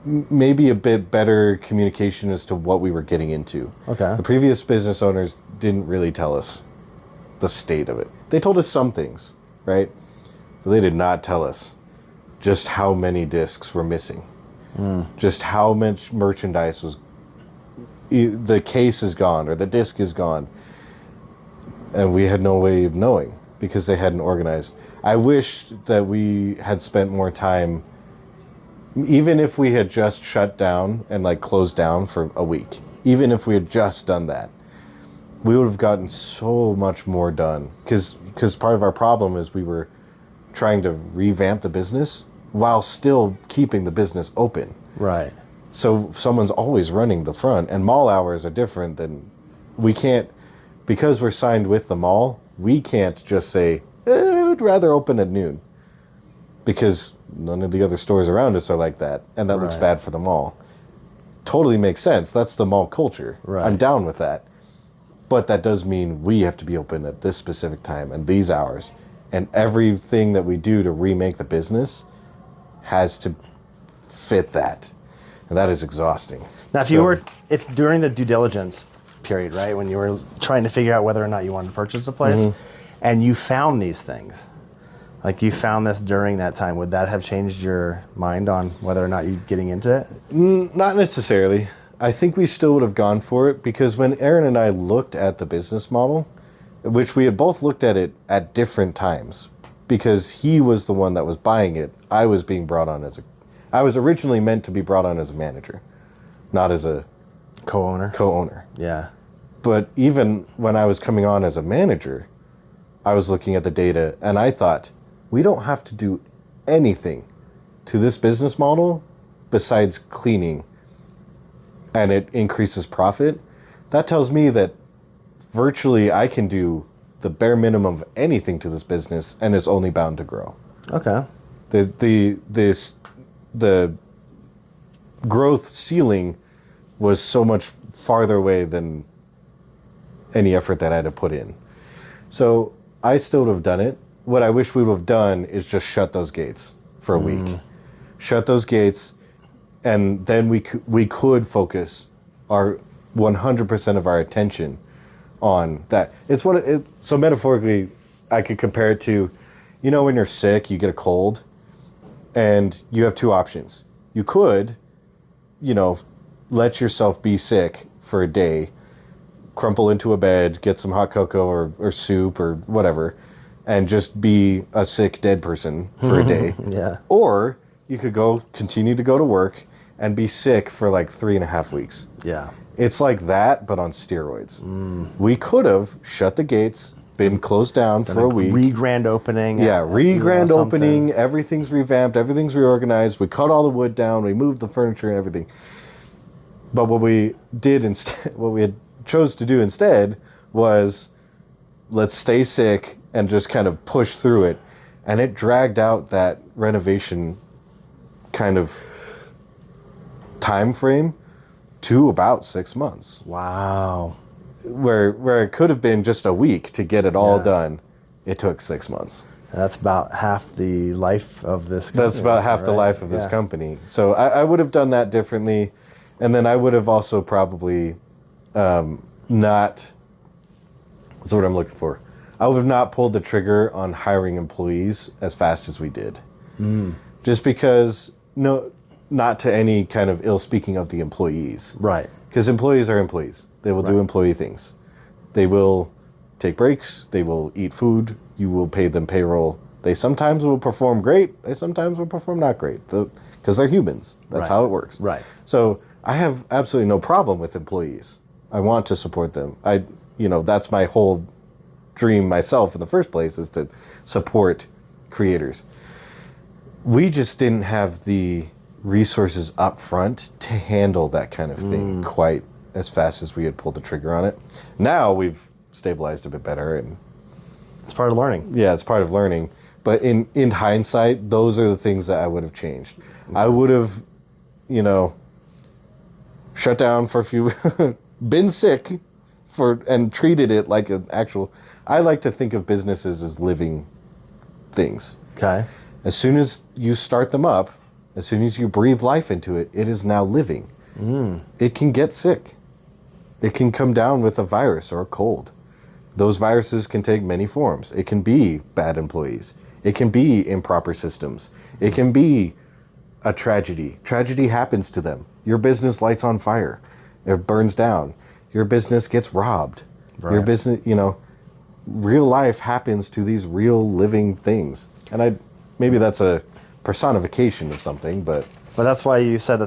maybe a bit better communication as to what we were getting into. Okay. The previous business owners didn't really tell us the state of it. They told us some things, right? But they did not tell us just how many discs were missing. Just how much merchandise was... The case is gone or the disc is gone. And we had no way of knowing because they hadn't organized. I wish that we had spent more time, even if we had just shut down and like closed down for a week, even if we had just done that, we would have gotten so much more done. Because part of our problem is we were trying to revamp the business while still keeping the business open. Right. So someone's always running the front, and mall hours are different than... We can't, because we're signed with the mall, we can't just say, I'd rather open at noon. Because none of the other stores around us are like that, and that looks bad for the mall. Totally makes sense. That's the mall culture. Right. I'm down with that. But that does mean we have to be open at this specific time and these hours. And everything that we do to remake the business has to fit that. And that is exhausting. Now, if during the due diligence period, right, when you were trying to figure out whether or not you wanted to purchase a place, and you found these things, Like you found this during that time. Would that have changed your mind on whether or not you getting into it? Not necessarily. I think we still would have gone for it because when Aaron and I looked at the business model, which we had both looked at it at different times, because he was the one that was buying it. I was being brought on I was originally meant to be brought on as a manager, not as a co-owner. Yeah. But even when I was coming on as a manager, I was looking at the data and I thought, we don't have to do anything to this business model besides cleaning, and it increases profit. That tells me that virtually I can do the bare minimum of anything to this business and it's only bound to grow. Okay. The growth ceiling was so much farther away than any effort that I had to put in. So I still would have done it. What I wish we would have done is just shut those gates for a week. Shut those gates, and then we could focus our 100% of our attention on that. So metaphorically, I could compare it to, when you're sick, you get a cold, and you have two options. You could, let yourself be sick for a day, crumple into a bed, get some hot cocoa or soup or whatever, and just be a sick dead person for a day. Yeah. Or you could continue to go to work and be sick for like 3.5 weeks. Yeah. It's like that, but on steroids. We could have shut the gates, been closed down for a week. Re-grand opening. Grand opening. Everything's revamped. Everything's reorganized. We cut all the wood down. We moved the furniture and everything. But what we did instead, what we had chose to do instead was let's stay sick and just kind of push through it. And it dragged out that renovation kind of time frame to about 6 months. Wow. Where it could have been just a week to get it all done, it took 6 months. That's about half the life of this company. That's about half the life of this company. So I would have done that differently. And then I would have also probably not... What's what I'm looking for? I would have not pulled the trigger on hiring employees as fast as we did. Just because, not to any kind of ill speaking of the employees. Right. Because employees are employees. They will do employee things. They will take breaks. They will eat food. You will pay them payroll. They sometimes will perform great. They sometimes will perform not great. Because they're humans. That's how it works. Right. So I have absolutely no problem with employees. I want to support them. That's my whole dream myself in the first place, is to support creators. We just didn't have the resources up front to handle that kind of thing quite as fast as we had pulled the trigger on it. Now we've stabilized a bit better, and it's part of learning. Yeah, it's part of learning. But in hindsight, those are the things that I would have changed. I would have, shut down for a few, been sick and treated it like an actual... I like to think of businesses as living things. Okay. As soon as you start them up, as soon as you breathe life into it, it is now living. It can get sick. It can come down with a virus or a cold. Those viruses can take many forms. It can be bad employees. It can be improper systems. It can be a tragedy. Tragedy happens to them. Your business lights on fire. It burns down. Your business gets robbed. Right. Your business, real life happens to these real living things. And maybe that's a personification of something, but that's why you said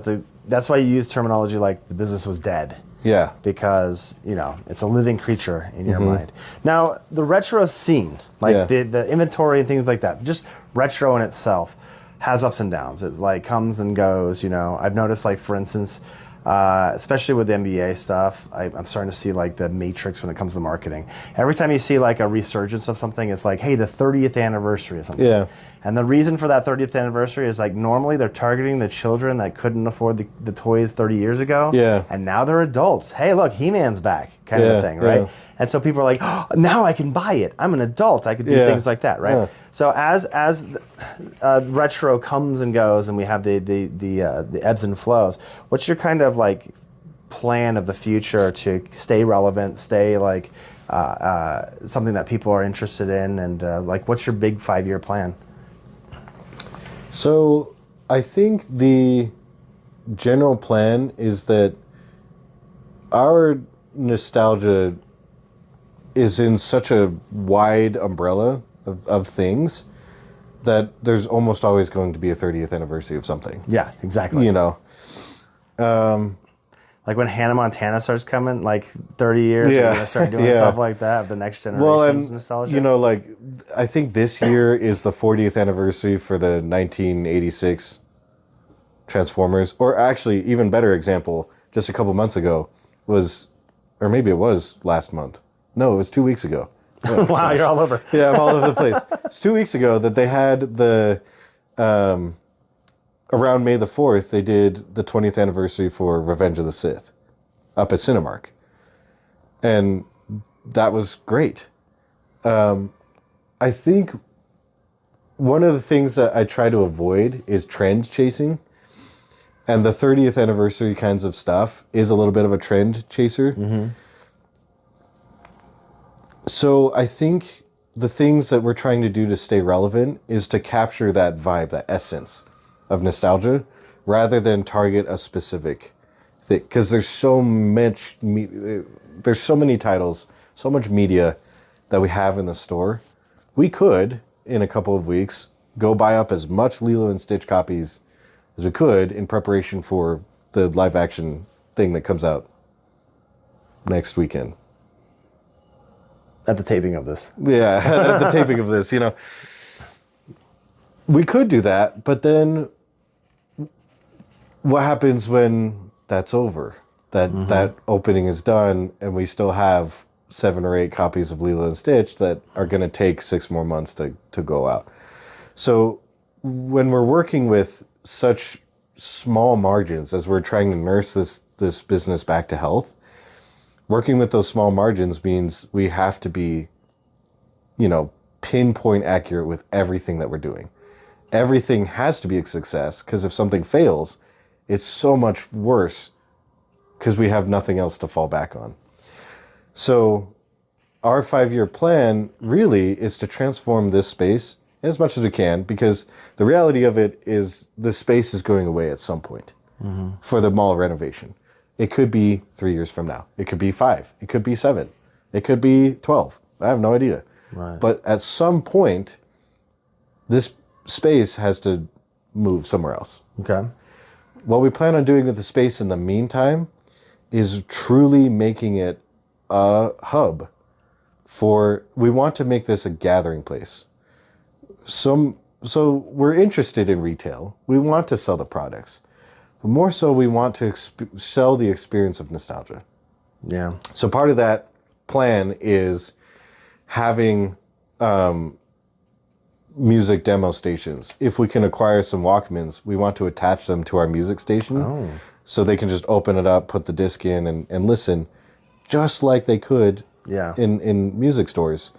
that's why you use terminology like the business was dead. Yeah. Because, it's a living creature in your mind. Now, the retro scene, like the inventory and things like that, just retro in itself has ups and downs. It comes and goes, I've noticed, for instance, especially with the NBA stuff, I'm starting to see the matrix when it comes to marketing. Every time you see a resurgence of something, it's hey, the 30th anniversary of something. Yeah. And the reason for that 30th anniversary is normally they're targeting the children that couldn't afford the toys 30 years ago. Yeah. And now they're adults. Hey, look, He-Man's back, kind of a thing, right? Yeah. And so people are like, oh, now I can buy it. I'm an adult. I could do things like that, right? Yeah. So as retro comes and goes, and we have the ebbs and flows, what's your kind of plan of the future to stay relevant, stay something that people are interested in, and like, what's your big 5-year plan? So I think the general plan is that our nostalgia is in such a wide umbrella of things that there's almost always going to be a 30th anniversary of something. Yeah, exactly. You know, like when Hannah Montana starts coming, like 30 years, Yeah. we're going to start doing Yeah. stuff like that. The next generation's well, and nostalgia. you know, like I think this year is the 40th anniversary for the 1986 Transformers, or actually, even better example, just a couple months ago was, or maybe it was last month. No, it was 2 weeks ago. Oh, Wow, you're all over. yeah, I'm all over the place. It's 2 weeks ago that they had the, around May the 4th, they did the 20th anniversary for Revenge of the Sith up at Cinemark. And that was great. I think one of the things that I try to avoid is trend chasing. And the 30th anniversary kinds of stuff is a little bit of a trend chaser. Mm-hmm. So I think the things that we're trying to do to stay relevant is to capture that vibe, that essence of nostalgia, rather than target a specific thing. Because there's so much, there's so many titles, so much media that we have in the store. We could, in a couple of weeks, go buy up as much Lilo and Stitch copies as we could in preparation for the live action thing that comes out next weekend. At the taping of this. Yeah, at the taping of this, you know. We could do that, but then what happens when that's over? That opening is done and we still have 7 or 8 copies of Lilo and Stitch that are going to take 6 more months to go out. So when we're working with such small margins as we're trying to nurse this business back to health, working with those small margins means we have to be, you know, pinpoint accurate with everything that we're doing. Everything has to be a success, because if something fails, it's so much worse because we have nothing else to fall back on. So our 5-year plan really is to transform this space as much as we can, because the reality of it is the space is going away at some point for the mall renovation. It could be 3 years from now. It could be 5. It could be 7. It could be 12. I have no idea. Right. But at some point, this space has to move somewhere else. Okay. What we plan on doing with the space in the meantime is truly making it a hub we want to make this a gathering place. So we're interested in retail. We want to sell the products. But more so, we want to sell the experience of nostalgia. Yeah. So part of that plan is having music demo stations. If we can acquire some Walkmans, we want to attach them to our music station so they can just open it up, put the disc in, and listen just like they could in music stores.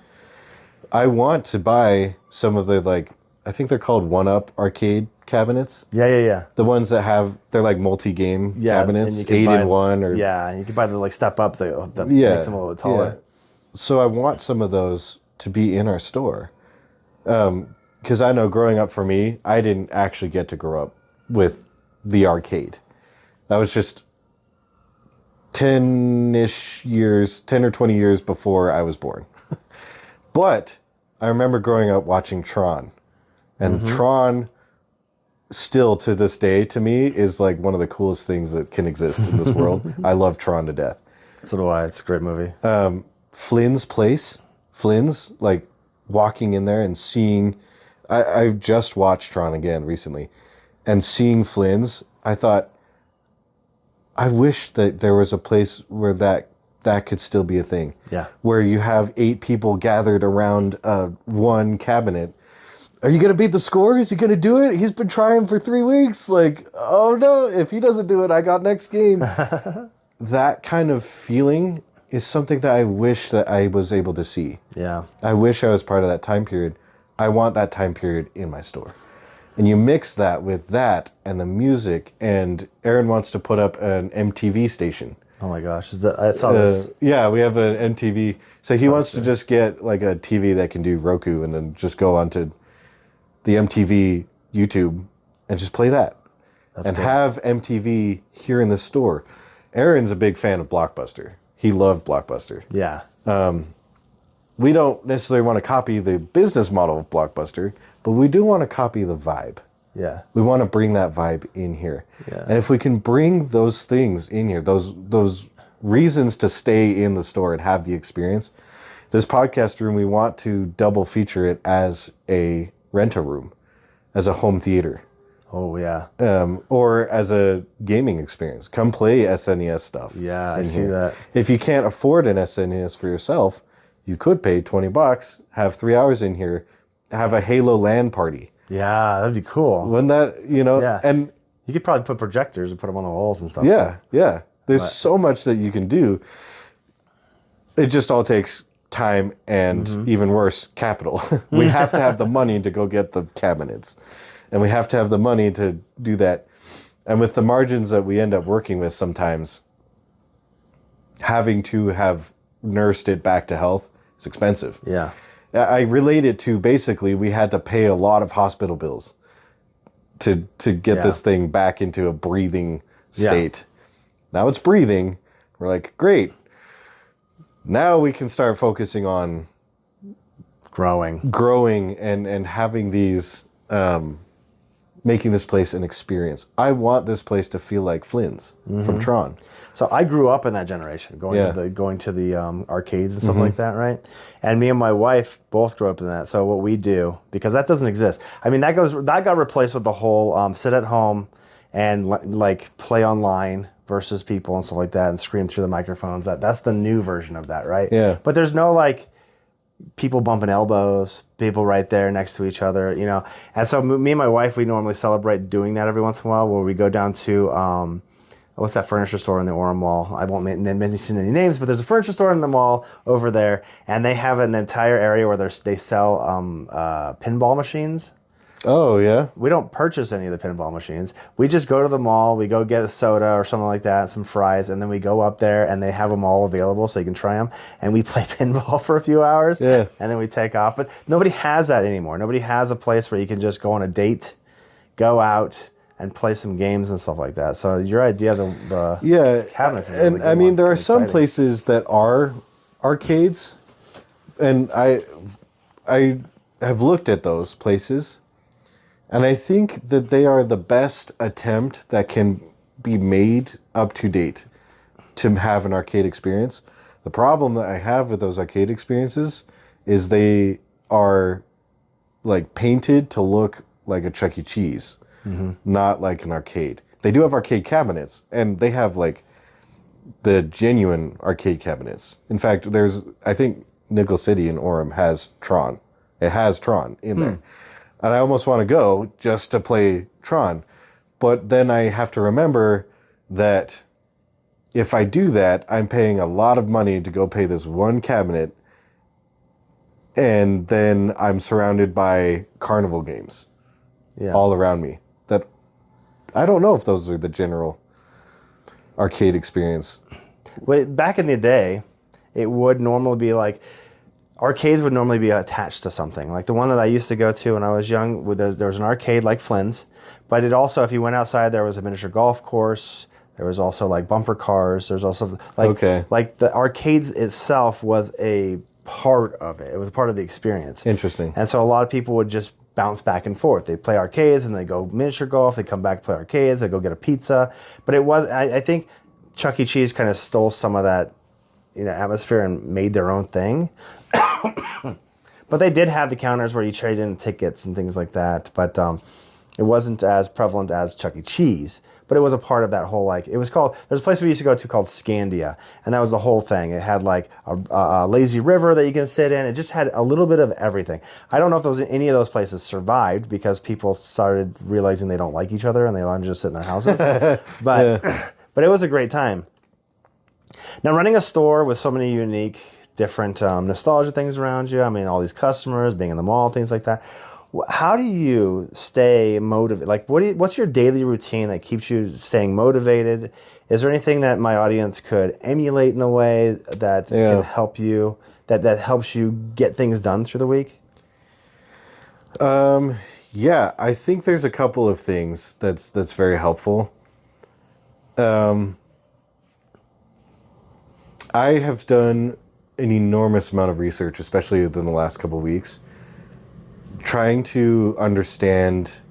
I want to buy some of the, like, I think they're called 1-Up arcade cabinets. Yeah. The ones that have, they're like multi-game cabinets, 8-in-1. Or yeah, and you can buy the like step up that makes them a little bit taller. Yeah. So I want some of those to be in our store. Because I know growing up for me, I didn't actually get to grow up with the arcade. That was just 10 or 20 years before I was born. But I remember growing up watching Tron. And Tron, still to this day, to me, is like one of the coolest things that can exist in this world. I love Tron to death. So do I. It's a great movie. Flynn's place. Flynn's, like walking in there and seeing... I just watched Tron again recently. And seeing Flynn's, I thought, I wish that there was a place where that could still be a thing. Yeah. Where you have 8 people gathered around one cabinet. Are you going to beat the score? Is he going to do it? He's been trying for 3 weeks. Like, oh no, if he doesn't do it, I got next game. That kind of feeling is something that I wish that I was able to see. Yeah. I wish I was part of that time period. I want that time period in my store. And you mix that with that and the music, and Aaron wants to put up an MTV station. Oh my gosh, I saw this. Yeah, we have an MTV. So he wants to just get like a TV that can do Roku and then just go onto the MTV YouTube and just play that. And cool. have MTV here in the store. Aaron's a big fan of Blockbuster. He loved Blockbuster. Yeah. We don't necessarily want to copy the business model of Blockbuster, but we do want to copy the vibe. Yeah. We want to bring that vibe in here. Yeah. And if we can bring those things in here, those reasons to stay in the store and have the experience, this podcast room, we want to double feature it as a rent-a room, as a home theater. Oh, yeah. Or as a gaming experience. Come play SNES stuff. Yeah, I see that. If you can't afford an SNES for yourself, you could pay $20, have 3 hours in here, have a Halo LAN party. Yeah, that'd be cool. Wouldn't that, Yeah. and You could probably put projectors and put them on the walls and stuff. yeah. There's so much that you can do. It just all takes time and even worse, capital. We have to have the money to go get the cabinets. And we have to have the money to do that. And with the margins that we end up working with sometimes, having to have nursed it back to health is expensive. Yeah. I relate it to basically we had to pay a lot of hospital bills to get this thing back into a breathing state. Now it's breathing. We're like, great. Now we can start focusing on growing and having these, making this place an experience. I want this place to feel like Flynn's from Tron. So I grew up in that generation, going to the arcades and stuff like that, right? And me and my wife both grew up in that. So what we do, because that doesn't exist. I mean, that got replaced with the whole sit at home and like play online versus people and stuff like that and scream through the microphones. That's the new version of that, right? Yeah. But there's no like people bumping elbows, people right there next to each other, And so me and my wife, we normally celebrate doing that every once in a while, where we go down to what's that furniture store in the Orem Mall? I won't mention any names, but there's a furniture store in the mall over there, and they have an entire area where they sell pinball machines. Oh, yeah? We don't purchase any of the pinball machines. We just go to the mall, we go get a soda or something like that, some fries, and then we go up there, and they have them all available so you can try them, and we play pinball for a few hours, and then we take off. But nobody has that anymore. Nobody has a place where you can just go on a date, go out, and play some games and stuff like that. So your idea of the cabinets is really good. I mean, one. there are It's some exciting. places that are arcades, and I have looked at those places, and I think that they are the best attempt that can be made up to date to have an arcade experience. The problem that I have with those arcade experiences is they are like painted to look like a Chuck E. Cheese. Not like an arcade. They do have arcade cabinets, and they have like the genuine arcade cabinets. In fact, I think Nickel City in Orem has Tron. It has Tron in there. And I almost want to go just to play Tron. But then I have to remember that if I do that, I'm paying a lot of money to go pay this one cabinet, and then I'm surrounded by carnival games all around me. That I don't know if those are the general arcade experience. Well, back in the day, it would normally be like arcades would normally be attached to something. Like the one that I used to go to when I was young, there was an arcade like Flynn's, but it also, if you went outside, there was a miniature golf course. There was also like bumper cars. There's also like the arcades itself was a part of it. It was a part of the experience. Interesting. And so a lot of people would just bounce back and forth. They play arcades and they go miniature golf. They come back, play arcades. They go get a pizza. But I think Chuck E. Cheese kind of stole some of that, atmosphere and made their own thing. But they did have the counters where you trade in tickets and things like that. But it wasn't as prevalent as Chuck E. Cheese. But it was a part of that whole, it was called, there's a place we used to go to called Scandia, and that was the whole thing. It had a lazy river that you can sit in. It just had a little bit of everything. I don't know if any of those places survived because people started realizing they don't like each other and they wanted to just sit in their houses. But it was a great time. Now, running a store with so many unique, different nostalgia things around you, I mean, all these customers, being in the mall, things like that. How do you stay motivated? Like, what's your daily routine that keeps you staying motivated? Is there anything that my audience could emulate in a way that can help you, that helps you get things done through the week? Yeah, I think there's a couple of things that's very helpful. I have done an enormous amount of research, especially within the last couple of weeks, trying to understand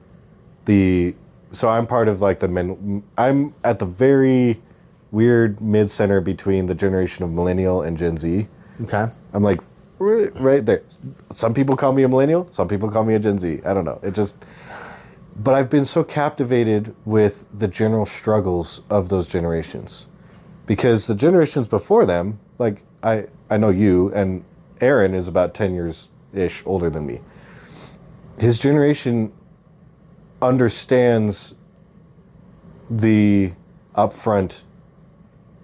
so I'm part of like I'm at the very weird mid-center between the generation of millennial and Gen Z. Okay. I'm like right there. Some people call me a millennial, some people call me a Gen Z. I don't know.꯫ But I've been so captivated with the general struggles of those generations. Because the generations before them, like I know you, and Aaron is about 10 years-ish older than me. His generation understands the upfront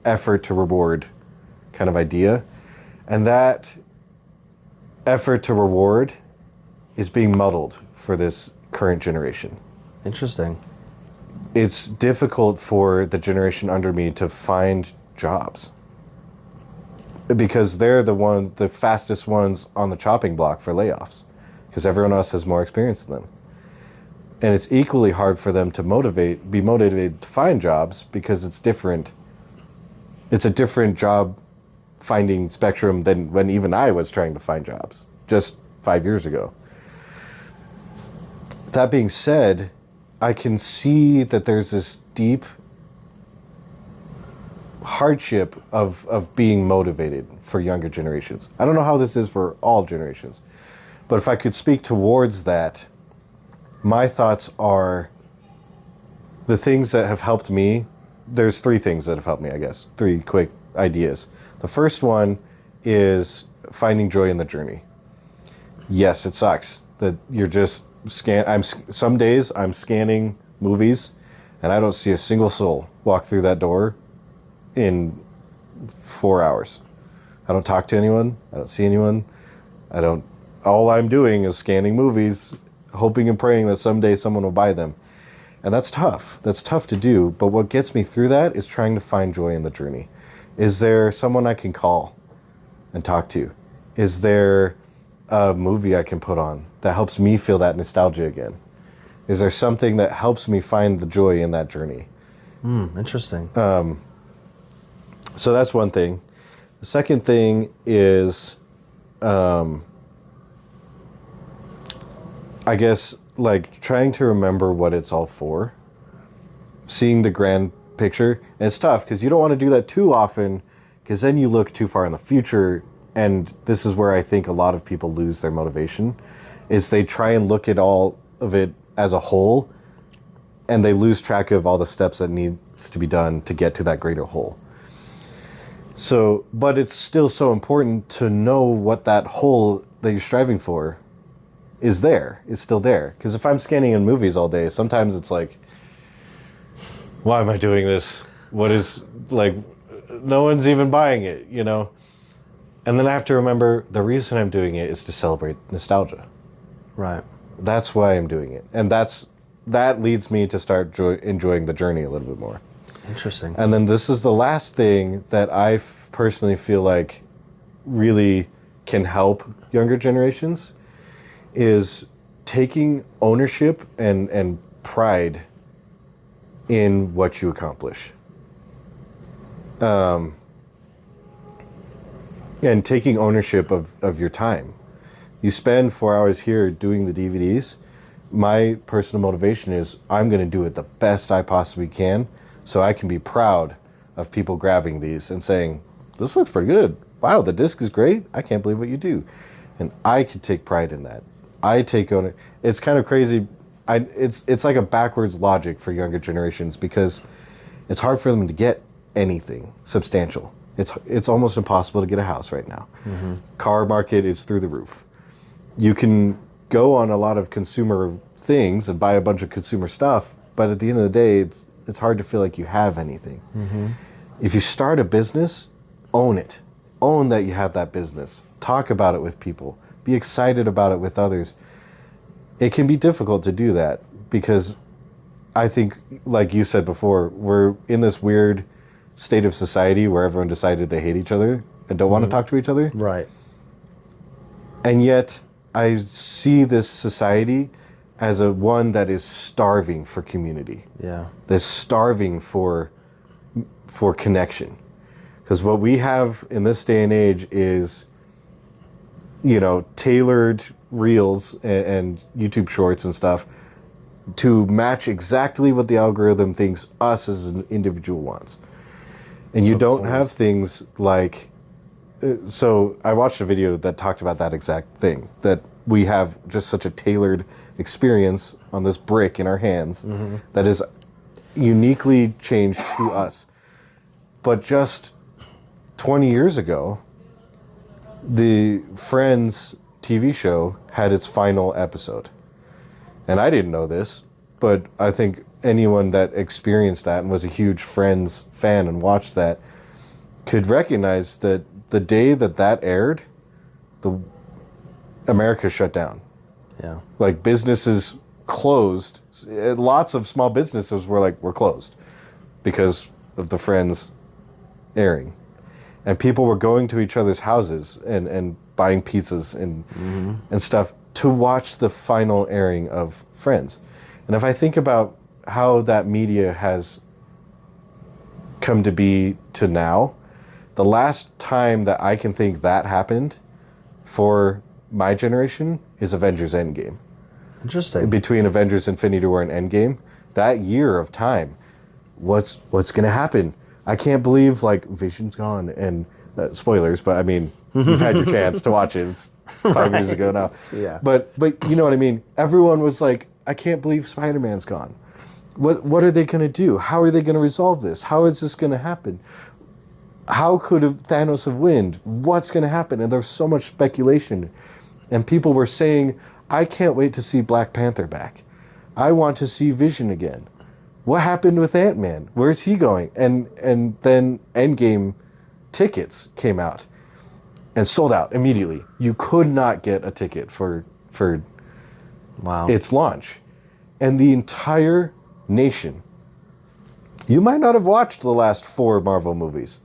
effort to reward kind of idea. And that effort to reward is being muddled for this current generation. Interesting. It's difficult for the generation under me to find jobs because they're the fastest ones on the chopping block for layoffs because everyone else has more experience than them. And it's equally hard for them to be motivated to find jobs because it's different. It's a different job finding spectrum than when even I was trying to find jobs just 5 years ago. That being said, I can see that there's this deep hardship of being motivated for younger generations. I don't know how this is for all generations, but if I could speak towards that, my thoughts are the things that have helped me. There's 3 things that have helped me, I guess. 3 quick ideas. The first one is finding joy in the journey. Yes, it sucks that you're just some days I'm scanning movies and I don't see a single soul walk through that door in 4 hours. I don't talk to anyone. I don't see anyone. All I'm doing is scanning movies, hoping and praying that someday someone will buy them. And that's tough. That's tough to do. But what gets me through that is trying to find joy in the journey. Is there someone I can call and talk to? Is there a movie I can put on that helps me feel that nostalgia again? Is there something that helps me find the joy in that journey? Interesting. So that's one thing. The second thing is, I guess, like trying to remember what it's all for. Seeing the grand picture. And it's tough because you don't want to do that too often because then you look too far in the future. And this is where I think a lot of people lose their motivation, is they try and look at all of it as a whole and they lose track of all the steps that needs to be done to get to that greater whole. So, but it's still so important to know what that whole that you're striving for is still there. Because if I'm scanning in movies all day, sometimes it's like, why am I doing this? What is, like, no one's even buying it, you know? And then I have to remember the reason I'm doing it is to celebrate nostalgia. Right. That's why I'm doing it. And that leads me to start enjoying the journey a little bit more. Interesting. And then this is the last thing that I personally feel like really can help younger generations is taking ownership and pride in what you accomplish. And taking ownership of your time. You spend 4 hours here doing the DVDs. My personal motivation is I'm going to do it the best I possibly can so I can be proud of people grabbing these and saying, this looks pretty good. Wow, the disc is great. I can't believe what you do. And I could take pride in that. I take ownership. It's kind of crazy. It's like a backwards logic for younger generations because it's hard for them to get anything substantial. It's almost impossible to get a house right now. Mm-hmm. Car market is through the roof. You can go on a lot of consumer things and buy a bunch of consumer stuff, but at the end of the day, it's hard to feel like you have anything. Mm-hmm. If you start a business, own it. Own that you have that business. Talk about it with people. Be excited about it with others. it can be difficult to do that because I think, like you said before, we're in this weird state of society where everyone decided they hate each other and don't want to talk to each other. Right. And yet I see this society as a one that is starving for community. Yeah. That's starving for connection. Because what we have in this day and age is, tailored reels and YouTube shorts and stuff to match exactly what the algorithm thinks us as an individual wants. And you don't have things like, so I watched a video that talked about that exact thing, that we have just such a tailored experience on this brick in our hands that is uniquely changed to us. But just 20 years ago, the Friends TV show had its final episode. And I didn't know this, but I think anyone that experienced that and was a huge Friends fan and watched that could recognize that the day that aired, America shut down. Yeah. Like businesses closed. Lots of small businesses were like, we're closed because of the Friends airing. And people were going to each other's houses and buying pizzas and stuff to watch the final airing of Friends. And if I think about how that media has come to be to now, the last time that I can think that happened for my generation is Avengers Endgame. Interesting. Between Avengers Infinity War and Endgame, that year of time, what's going to happen? I can't believe, like, Vision's gone, and spoilers, but I mean, you've had your chance to watch it. It's 5 years ago now. Yeah. But you know what I mean? Everyone was like, I can't believe Spider-Man's gone. What are they going to do? How are they going to resolve this? How is this going to happen? How could Thanos have won? What's going to happen? And there's so much speculation. And people were saying, I can't wait to see Black Panther back. I want to see Vision again. What happened with Ant-Man? Where's he going? And then Endgame tickets came out and sold out immediately. You could not get a ticket for its launch. And the entire nation, you might not have watched the last 4 Marvel movies,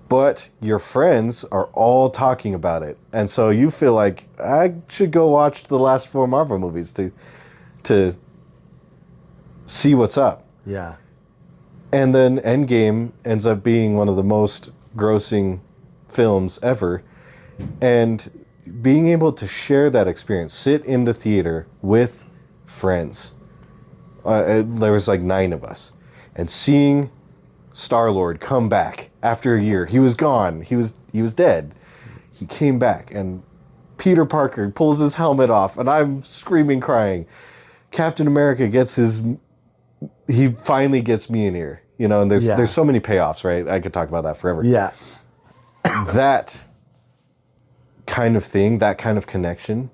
but your friends are all talking about it. And so you feel like, I should go watch the last 4 Marvel movies to see what's up. Yeah. And then Endgame ends up being one of the most grossing films ever. And being able to share that experience, sit in the theater with friends. There was like 9 of us. And seeing Star-Lord come back after a year. He was gone. He was dead. He came back, and Peter Parker pulls his helmet off, and I'm screaming, crying. Captain America he finally gets Mjolnir, and there's so many payoffs, right? I could talk about that forever. Yeah. That kind of thing, that kind of connection,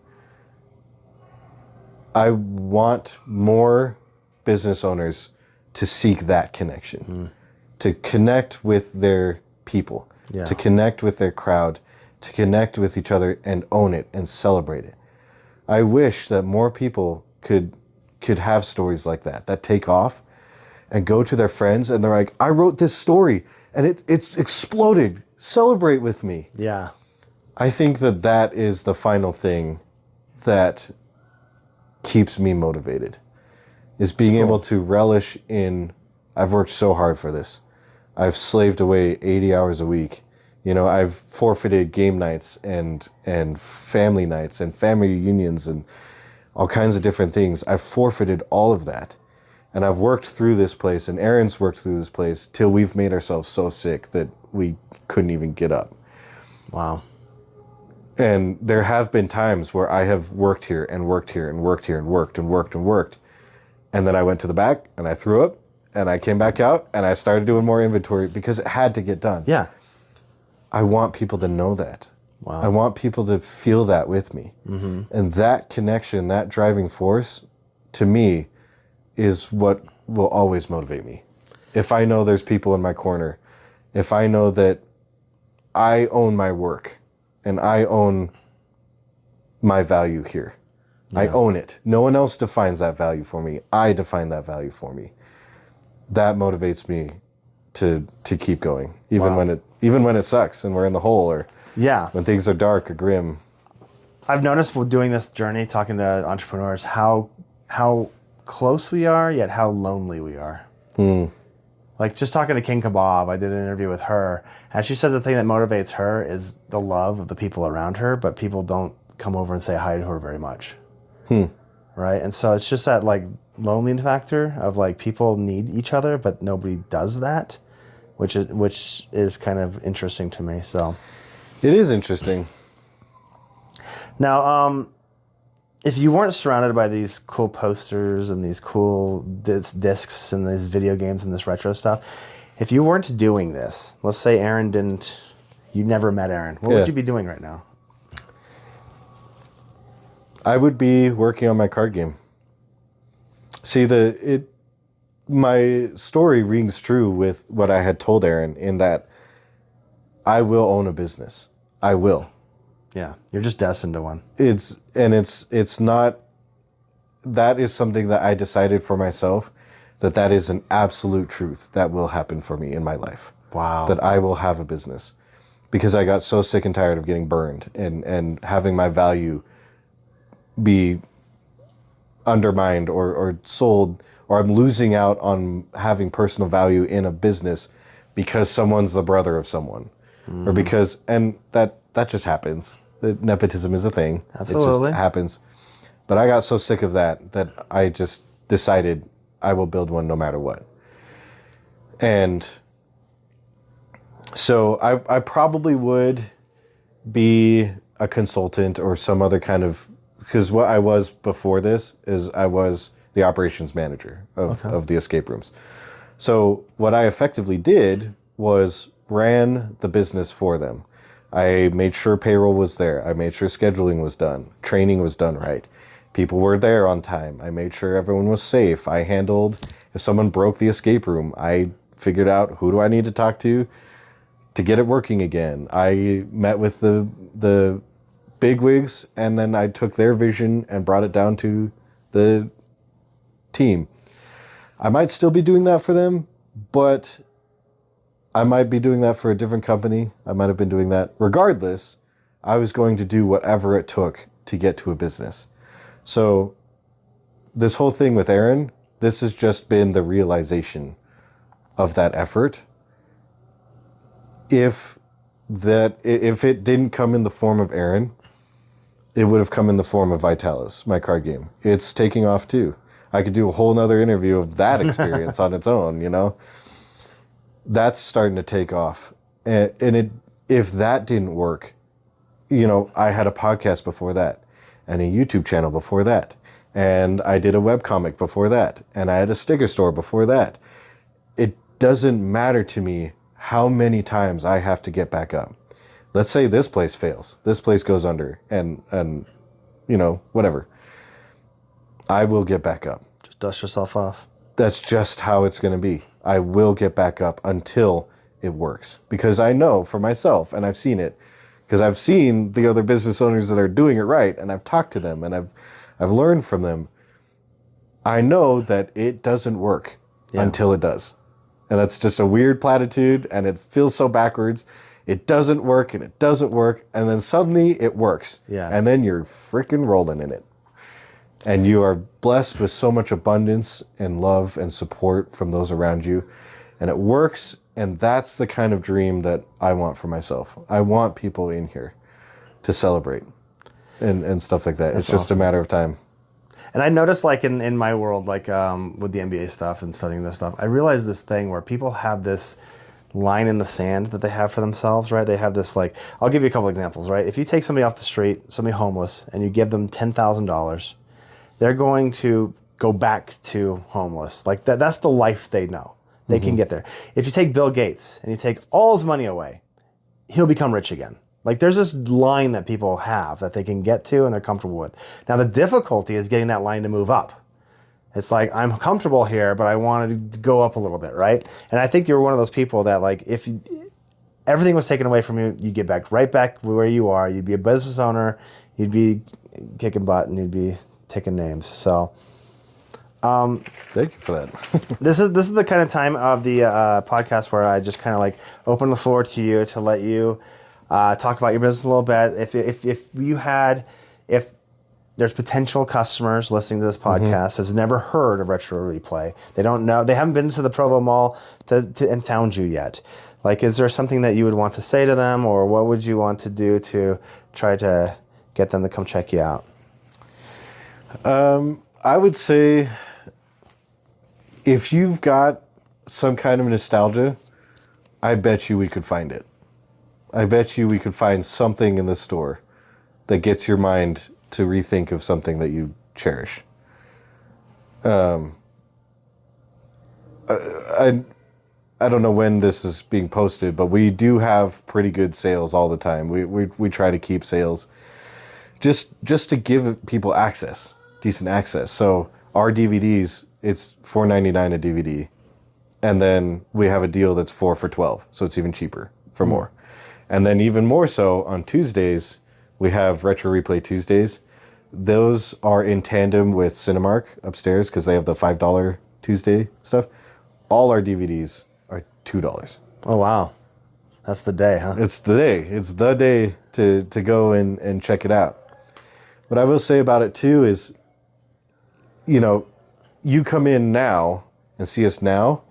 I want more business owners to seek that connection, to connect with their people, to connect with their crowd, to connect with each other and own it and celebrate it. I wish that more people could have stories like that take off and go to their friends and they're like, I wrote this story and it's exploded. Celebrate with me. Yeah. I think that is the final thing that keeps me motivated, is being able to relish in, I've worked so hard for this. I've slaved away 80 hours a week. I've forfeited game nights and family nights and family reunions and all kinds of different things. I've forfeited all of that. And I've worked through this place, and Aaron's worked through this place till we've made ourselves so sick that we couldn't even get up. Wow. And there have been times where I have worked here and worked here and worked here and worked and worked and worked. And then I went to the back and I threw up and I came back out and I started doing more inventory because it had to get done. Yeah. I want people to know that. Wow. I want people to feel that with me. Mm-hmm. And that connection, that driving force, to me, is what will always motivate me. If I know there's people in my corner, if I know that I own my work and I own my value here, I own it. No one else defines that value for me. I define that value for me. That motivates me to keep going, even when it sucks and we're in the hole, or when things are dark or grim. I've noticed while doing this journey, talking to entrepreneurs, how close we are, yet how lonely we are. Like just talking to King Kebab, I did an interview with her, and she said the thing that motivates her is the love of the people around her, but people don't come over and say hi to her very much. Right? And so it's just that like loneliness factor of like people need each other, but nobody does that, which is kind of interesting to me. So it is interesting. Now, if you weren't surrounded by these cool posters and these cool discs and these video games and this retro stuff, if you weren't doing this, let's say you never met Aaron, what would you be doing right now? I would be working on my card game. See, my story rings true with what I had told Aaron, in that I will own a business. I will. Yeah, you're just destined to one. It's not, that is something that I decided for myself, that is an absolute truth that will happen for me in my life. Wow. That I will have a business, because I got so sick and tired of getting burned and having my value be undermined or sold, or I'm losing out on having personal value in a business because someone's the brother of someone, or because, and that just happens. Nepotism is a thing. Absolutely. It just happens. But I got so sick of that I just decided I will build one no matter what. And so I probably would be a consultant or some other kind of, because what I was before this is I was the operations manager of the escape rooms. So what I effectively did was ran the business for them. I made sure payroll was there. I made sure scheduling was done. Training was done right. People were there on time. I made sure everyone was safe. I handled, if someone broke the escape room, I figured out who do I need to talk to get it working again. I met with the bigwigs, and then I took their vision and brought it down to the team. I might still be doing that for them, but I might be doing that for a different company. I might have been doing that. Regardless, I was going to do whatever it took to get to a business. So this whole thing with Aaron, this has just been the realization of that effort. If it didn't come in the form of Aaron, it would have come in the form of Vitalis, my card game. It's taking off too. I could do a whole nother interview of that experience on its own, That's starting to take off. If that didn't work, I had a podcast before that, and a YouTube channel before that, and I did a webcomic before that, and I had a sticker store before that. It doesn't matter to me how many times I have to get back up. Let's say this place fails, this place goes under, and whatever. I will get back up. Just dust yourself off. That's just how it's going to be. I will get back up until it works, because I know for myself, and I've seen it, because I've seen the other business owners that are doing it right, and I've talked to them, and I've learned from them. I know that it doesn't work until it does. And that's just a weird platitude, and it feels so backwards. It doesn't work, and it doesn't work, and then suddenly it works. Yeah. And then you're freaking rolling in it. And you are blessed with so much abundance and love and support from those around you. And it works, and that's the kind of dream that I want for myself. I want people in here to celebrate and stuff like that. It's just awesome. A matter of time. And I noticed, like, in my world, like with the MBA stuff and studying this stuff, I realized this thing where people have this line in the sand that they have for themselves, right? They have this, like, I'll give you a couple examples, right? If you take somebody off the street, somebody homeless, and you give them $10,000, they're going to go back to homeless. Like, that's the life they know. They can get there. If you take Bill Gates and you take all his money away, he'll become rich again. Like, there's this line that people have that they can get to and they're comfortable with. Now, the difficulty is getting that line to move up. It's like, I'm comfortable here, but I want to go up a little bit, right? And I think you're one of those people that, like, if everything was taken away from you, you'd get right back where you are. You'd be a business owner. You'd be kicking butt, and you'd be taking names. So Thank you for that. this is the kind of time of the podcast where I just kind of like open the floor to you to let you talk about your business a little bit. If there's potential customers listening to this podcast has never heard of Retro Replay, they don't know, they haven't been to the Provo Mall and found you yet. Like, is there something that you would want to say to them, or what would you want to do to try to get them to come check you out? I would say if you've got some kind of nostalgia, I bet you we could find it. I bet you we could find something in the store that gets your mind to rethink of something that you cherish. I don't know when this is being posted, but we do have pretty good sales all the time. We try to keep sales just to give people access, decent access. So our DVDs, it's $4.99 a DVD, and then we have a deal that's 4 for $12, so it's even cheaper for more. And then even more so on Tuesdays, we have Retro Replay Tuesdays. Those are in tandem with Cinemark upstairs because they have the $5 Tuesday stuff. All our DVDs are $2. Oh, wow. That's the day, huh? It's the day. It's the day to go and check it out. What I will say about it too is, you come in now and see us now,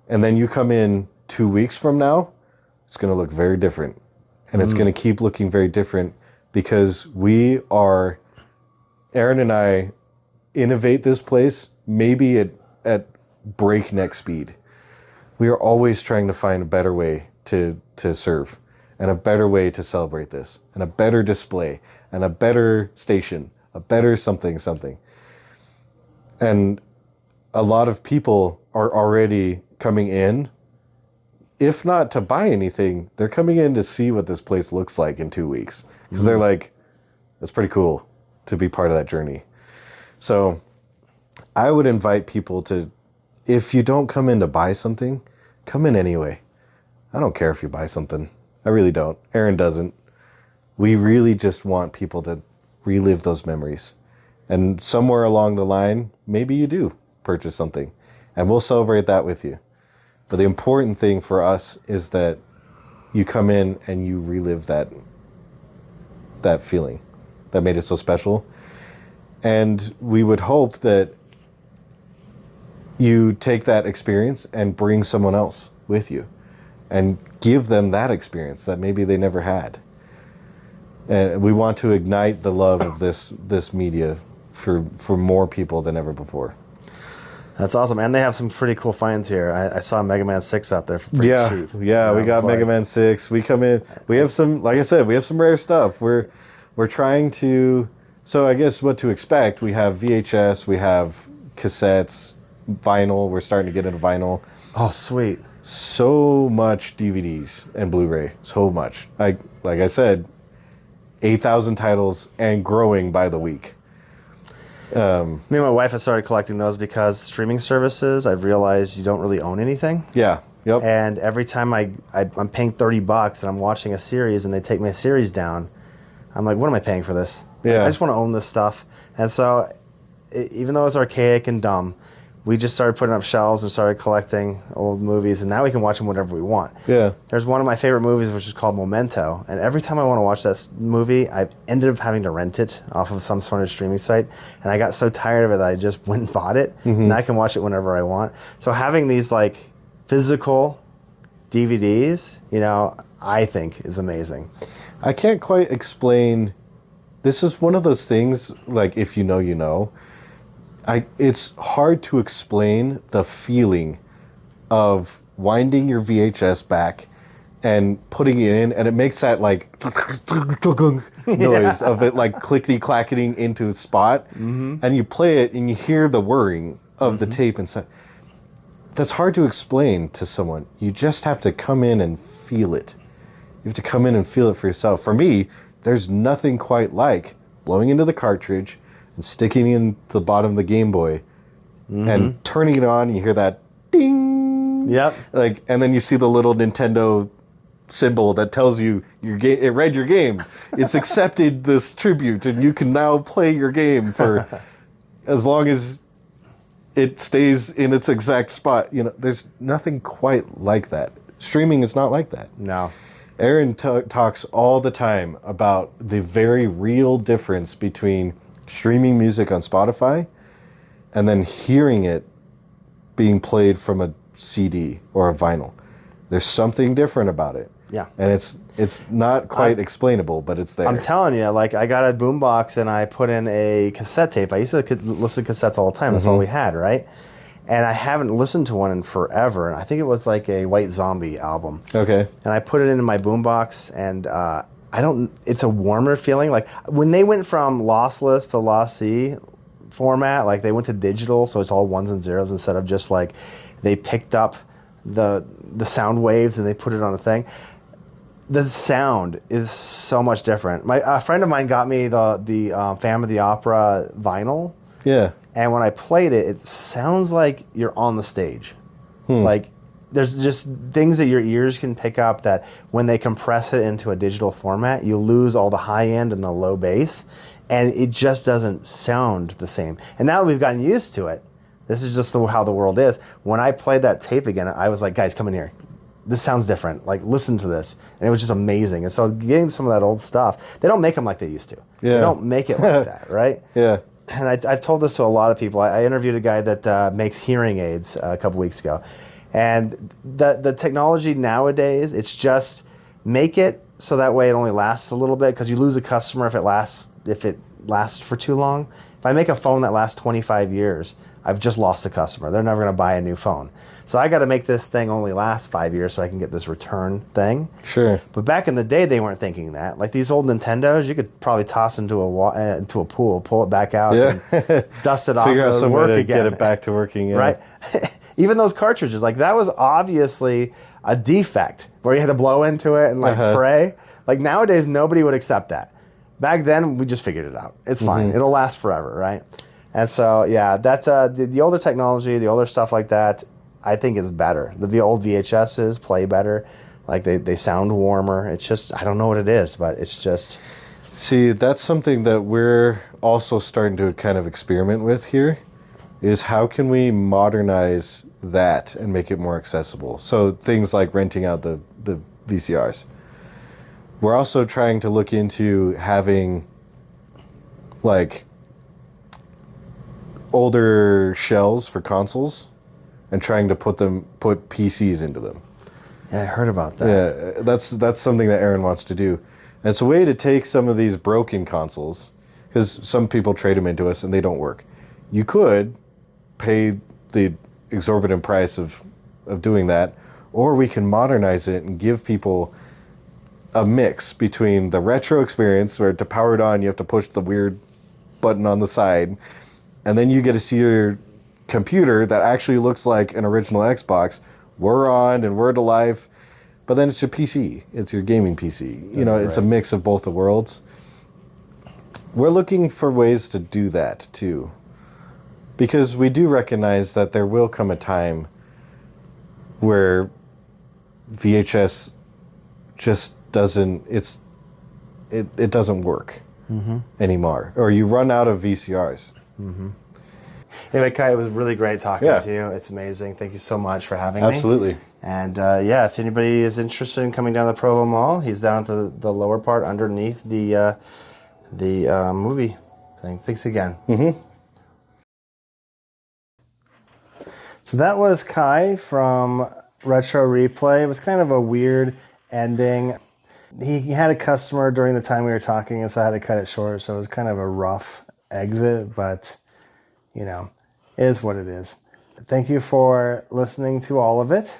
and then you come in 2 weeks from now, it's going to look very different. And it's going to keep looking very different because Aaron and I innovate this place maybe at breakneck speed. We are always trying to find a better way to serve, and a better way to celebrate this, and a better display, and a better station, a better something. And a lot of people are already coming in, if not to buy anything, they're coming in to see what this place looks like in 2 weeks. Because they're like, that's pretty cool to be part of that journey. So I would invite people to, if you don't come in to buy something, come in anyway. I don't care if you buy something. I really don't. Aaron doesn't. We really just want people to relive those memories. And somewhere along the line, maybe you do purchase something. And we'll celebrate that with you. But the important thing for us is that you come in and you relive that feeling that made it so special. And we would hope that you take that experience and bring someone else with you and give them that experience that maybe they never had. And we want to ignite the love of this media for more people than ever before. That's awesome. And they have some pretty cool finds here. I saw Mega Man 6 out there for pretty cheap. Yeah, we got Mega Man 6. We come in, we have some, like I said, we have some rare stuff. We're trying to, so I guess what to expect, we have VHS, we have cassettes, vinyl, we're starting to get into vinyl. Oh, sweet. So much DVDs and Blu-ray, so much. Like I said, 8,000 titles and growing by the week. Me and my wife have started collecting those because streaming services, I've realized you don't really own anything. Yeah. Yep. And every time I'm paying $30 and I'm watching a series and they take my series down, I'm like, what am I paying for this? Yeah. I just want to own this stuff. And so even though it's archaic and dumb, we just started putting up shelves and started collecting old movies, and now we can watch them whenever we want. Yeah. There's one of my favorite movies, which is called Memento, and every time I want to watch that movie, I ended up having to rent it off of some sort of streaming site, and I got so tired of it that I just went and bought it, and I can watch it whenever I want. So having these like physical DVDs, I think is amazing. I can't quite explain. This is one of those things, like, if you know, you know. It's hard to explain the feeling of winding your VHS back and putting it in, and it makes that like noise of it like clickety-clacketing into a spot, and you play it and you hear the whirring of the tape inside. That's hard to explain to someone. You just have to come in and feel it. You have to come in and feel it for yourself. For me, there's nothing quite like blowing into the cartridge and sticking it in the bottom of the Game Boy and turning it on, and you hear that ding. Yep. And then you see the little Nintendo symbol that tells you your game. It read your game. It's accepted this tribute, and you can now play your game for as long as it stays in its exact spot. There's nothing quite like that. Streaming is not like that. No. Aaron talks all the time about the very real difference between streaming music on Spotify and then hearing it being played from a CD or a vinyl. There's something different about it. Yeah. And it's not quite explainable, but it's there. I'm telling you, like, I got a boombox and I put in a cassette tape. I used to listen to cassettes all the time. That's all we had, right? And I haven't listened to one in forever. And I think it was like a White Zombie album. Okay. And I put it into my boombox, and it's a warmer feeling. Like when they went from lossless to lossy format, like they went to digital, so it's all ones and zeros instead of just like they picked up the sound waves and they put it on a thing. The sound is so much different. A friend of mine got me the Phantom of the Opera vinyl. Yeah. And when I played it, it sounds like you're on the stage. Like there's just things that your ears can pick up that when they compress it into a digital format, you lose all the high end and the low bass, and it just doesn't sound the same. And now we've gotten used to it. This is just how the world is. When I played that tape again, I was like, guys, come in here. This sounds different. Like, listen to this. And it was just amazing. And so getting some of that old stuff, they don't make them like they used to. Yeah. They don't make it like that, right? Yeah. And I've told this to a lot of people. I interviewed a guy that makes hearing aids a couple weeks ago. And the technology nowadays, it's just make it so that way it only lasts a little bit, because you lose a customer if it lasts for too long. If I make a phone that lasts 25 years, I've just lost a customer. They're never going to buy a new phone. So I got to make this thing only last 5 years so I can get this return thing. Sure. But back in the day, they weren't thinking that. Like these old Nintendos, you could probably toss into a pool, pull it back out, and dust it off, Figure out and some work way to again. get it back to working. Yeah. Right? Even those cartridges, like that was obviously a defect where you had to blow into it and like pray. Like nowadays, nobody would accept that. Back then, we just figured it out. It's fine. It'll last forever, right? And so, yeah, that's the older technology, the older stuff like that, I think is better. The old VHSs play better. Like they sound warmer. It's just, I don't know what it is, but it's just. See, that's something that we're also starting to kind of experiment with here, is how can we modernize that and make it more accessible? So things like renting out the VCRs. We're also trying to look into having like older shells for consoles and trying to put PCs into them. Yeah, I heard about that. Yeah, that's something that Aaron wants to do. And it's a way to take some of these broken consoles, because some people trade them into us and they don't work. You could pay the exorbitant price of doing that, or we can modernize it and give people a mix between the retro experience, where to power it on you have to push the weird button on the side, and then you get to see your computer that actually looks like an original Xbox, whir on and whir to life, but then it's your PC. It's your gaming PC. It's a mix of both the worlds. We're looking for ways to do that too, because we do recognize that there will come a time where VHS just doesn't work anymore, or you run out of VCRs. Anyway, Kai, it was really great talking to you. It's amazing. Thank you so much for having me. Absolutely. And if anybody is interested in coming down to the Provo Mall, he's down to the lower part underneath the movie thing. Thanks again. So that was Kai from Retro Replay. It was kind of a weird ending. He had a customer during the time we were talking, and so I had to cut it short. So it was kind of a rough exit, but it is what it is. Thank you for listening to all of it,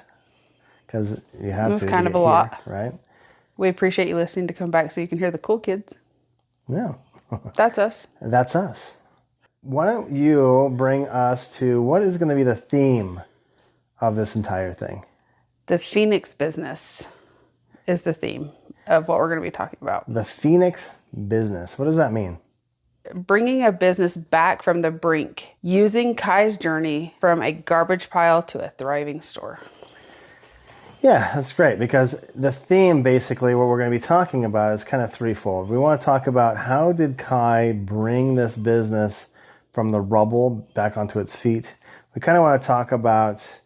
because you have to. It was kind of a lot, right? We appreciate you listening to come back so you can hear the cool kids. Yeah. That's us. That's us. Why don't you bring us to what is going to be the theme of this entire thing? The Phoenix business is the theme of what we're going to be talking about. The Phoenix business. What does that mean? Bringing a business back from the brink, using Kai's journey from a garbage pile to a thriving store. Yeah, that's great, because the theme, basically, what we're going to be talking about is kind of threefold. We want to talk about how did Kai bring this business from the rubble back onto its feet. We kind of want to talk about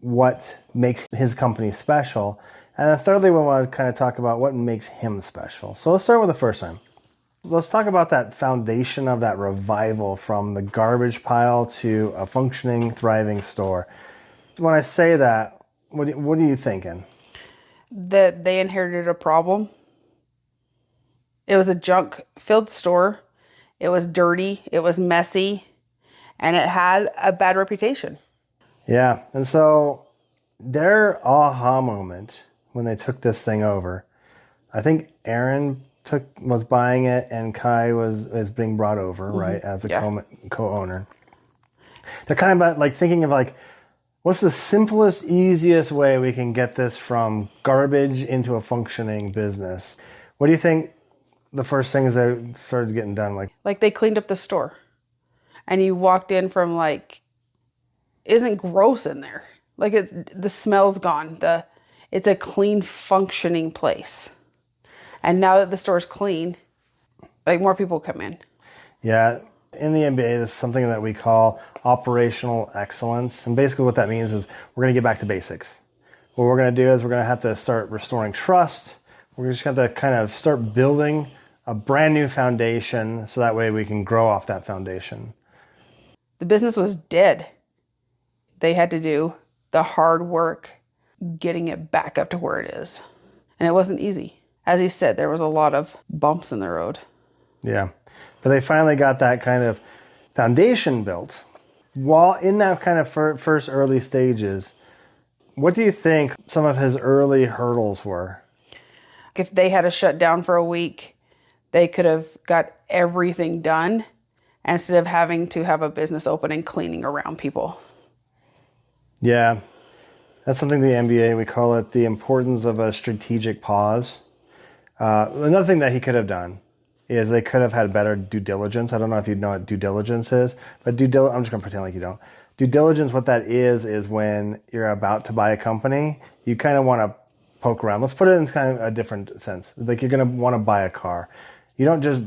what makes his company special. And then thirdly, we want to kind of talk about what makes him special. So let's start with the first time. Let's talk about that foundation of that revival from the garbage pile to a functioning, thriving store. When I say that, what are you thinking? That they inherited a problem. It was a junk-filled store. It was dirty. It was messy. And it had a bad reputation. Yeah, and so their aha moment when they took this thing over, I think Aaron was buying it and Kai was being brought over, right, as a co-owner. They're kind of like thinking of like, what's the simplest, easiest way we can get this from garbage into a functioning business? What do you think the first things that started getting done? Like they cleaned up the store. And you walked in from like, isn't gross in there. Like the smell's gone. It's a clean, functioning place. And now that the store's clean, like more people come in. Yeah, in the MBA, this is something that we call operational excellence. And basically what that means is we're going to get back to basics. What we're going to do is we're going to have to start restoring trust. We're just going to kind of start building a brand new foundation so that way we can grow off that foundation. The business was dead. They had to do the hard work getting it back up to where it is. And it wasn't easy. As he said, there was a lot of bumps in the road. Yeah. But they finally got that kind of foundation built. While in that kind of first early stages, what do you think some of his early hurdles were? If they had to shut down for a week, they could have got everything done instead of having to have a business open and cleaning around people. Yeah. That's something the MBA, we call it the importance of a strategic pause. Another thing that he could have done is they could have had better due diligence. I don't know if you know what due diligence is, but I'm just going to pretend like you don't. Due diligence, what that is when you're about to buy a company, you kind of want to poke around. Let's put it in kind of a different sense. Like you're going to want to buy a car. You don't just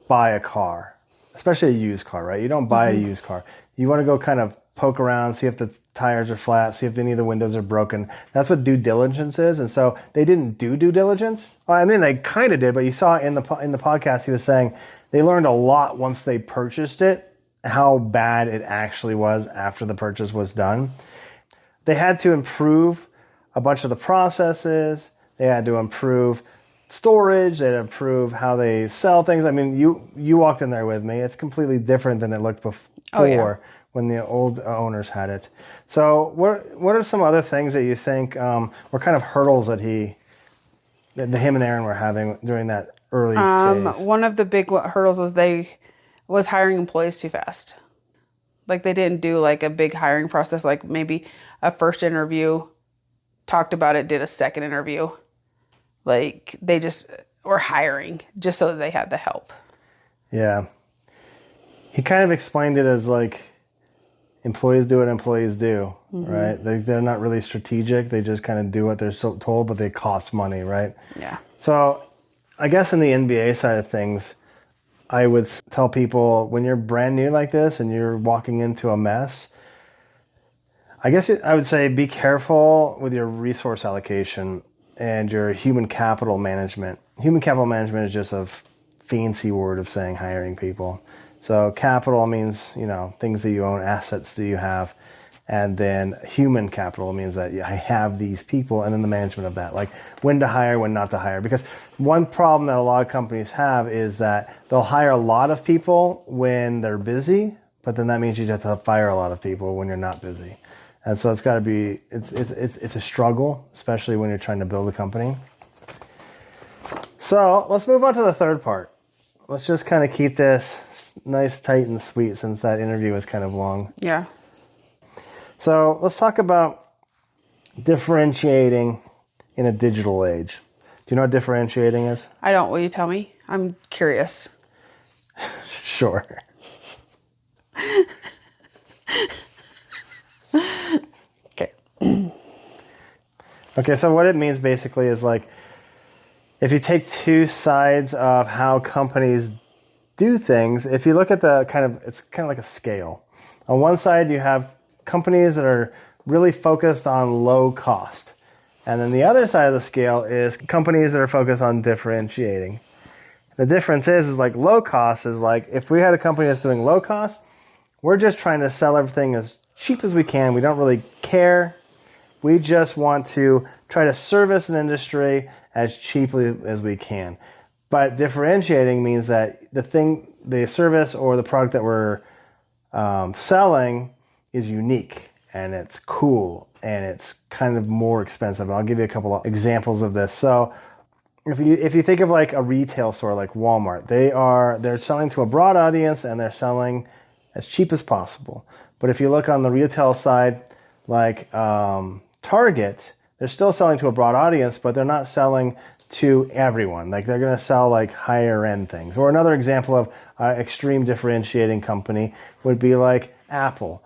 buy a car, especially a used car, right? You don't buy a used car. You want to go kind of poke around, see if the tires are flat, see if any of the windows are broken. That's what due diligence is. And so they didn't do due diligence. Well, I mean, they kind of did, but you saw in the podcast, he was saying they learned a lot once they purchased it, how bad it actually was after the purchase was done. They had to improve a bunch of the processes. They had to improve storage. They had to improve how they sell things. I mean, you walked in there with me. It's completely different than it looked before. When the old owners had it. So what are some other things that you think were kind of hurdles that him and Aaron were having during that early phase? One of the big hurdles was hiring employees too fast. Like they didn't do like a big hiring process, like maybe a first interview, talked about it, did a second interview. Like they just were hiring just so that they had the help. Yeah. He kind of explained it as like, employees do what employees do, right? They're not really strategic. They just kind of do what they're told, but they cost money, right? Yeah. So I guess in the NBA side of things, I would tell people when you're brand new like this and you're walking into a mess, I guess I would say be careful with your resource allocation and your human capital management. Human capital management is just a fancy word of saying hiring people. So capital means, things that you own, assets that you have. And then human capital means that I have these people and then the management of that, like when to hire, when not to hire. Because one problem that a lot of companies have is that they'll hire a lot of people when they're busy, but then that means you have to fire a lot of people when you're not busy. And so it's got to be, it's a struggle, especially when you're trying to build a company. So let's move on to the third part. Let's just kind of keep this nice, tight, and sweet since that interview was kind of long. Yeah. So let's talk about differentiating in a digital age. Do you know what differentiating is? I don't. Will you tell me? I'm curious. Sure. Okay. Okay, so what it means basically is like if you take two sides of how companies do things, if you look at it's kind of like a scale. On one side, you have companies that are really focused on low cost. And then the other side of the scale is companies that are focused on differentiating. The difference is like low cost is like if we had a company that's doing low cost, we're just trying to sell everything as cheap as we can. We don't really care. We just want to try to service an industry as cheaply as we can. But differentiating means that the service or the product that we're selling is unique and it's cool and it's kind of more expensive. And I'll give you a couple of examples of this. So if you think of like a retail store like Walmart, they're selling to a broad audience and they're selling as cheap as possible. But if you look on the retail side, like Target, they're still selling to a broad audience, but they're not selling to everyone. Like they're going to sell like higher end things. Or another example of extreme differentiating company would be like Apple.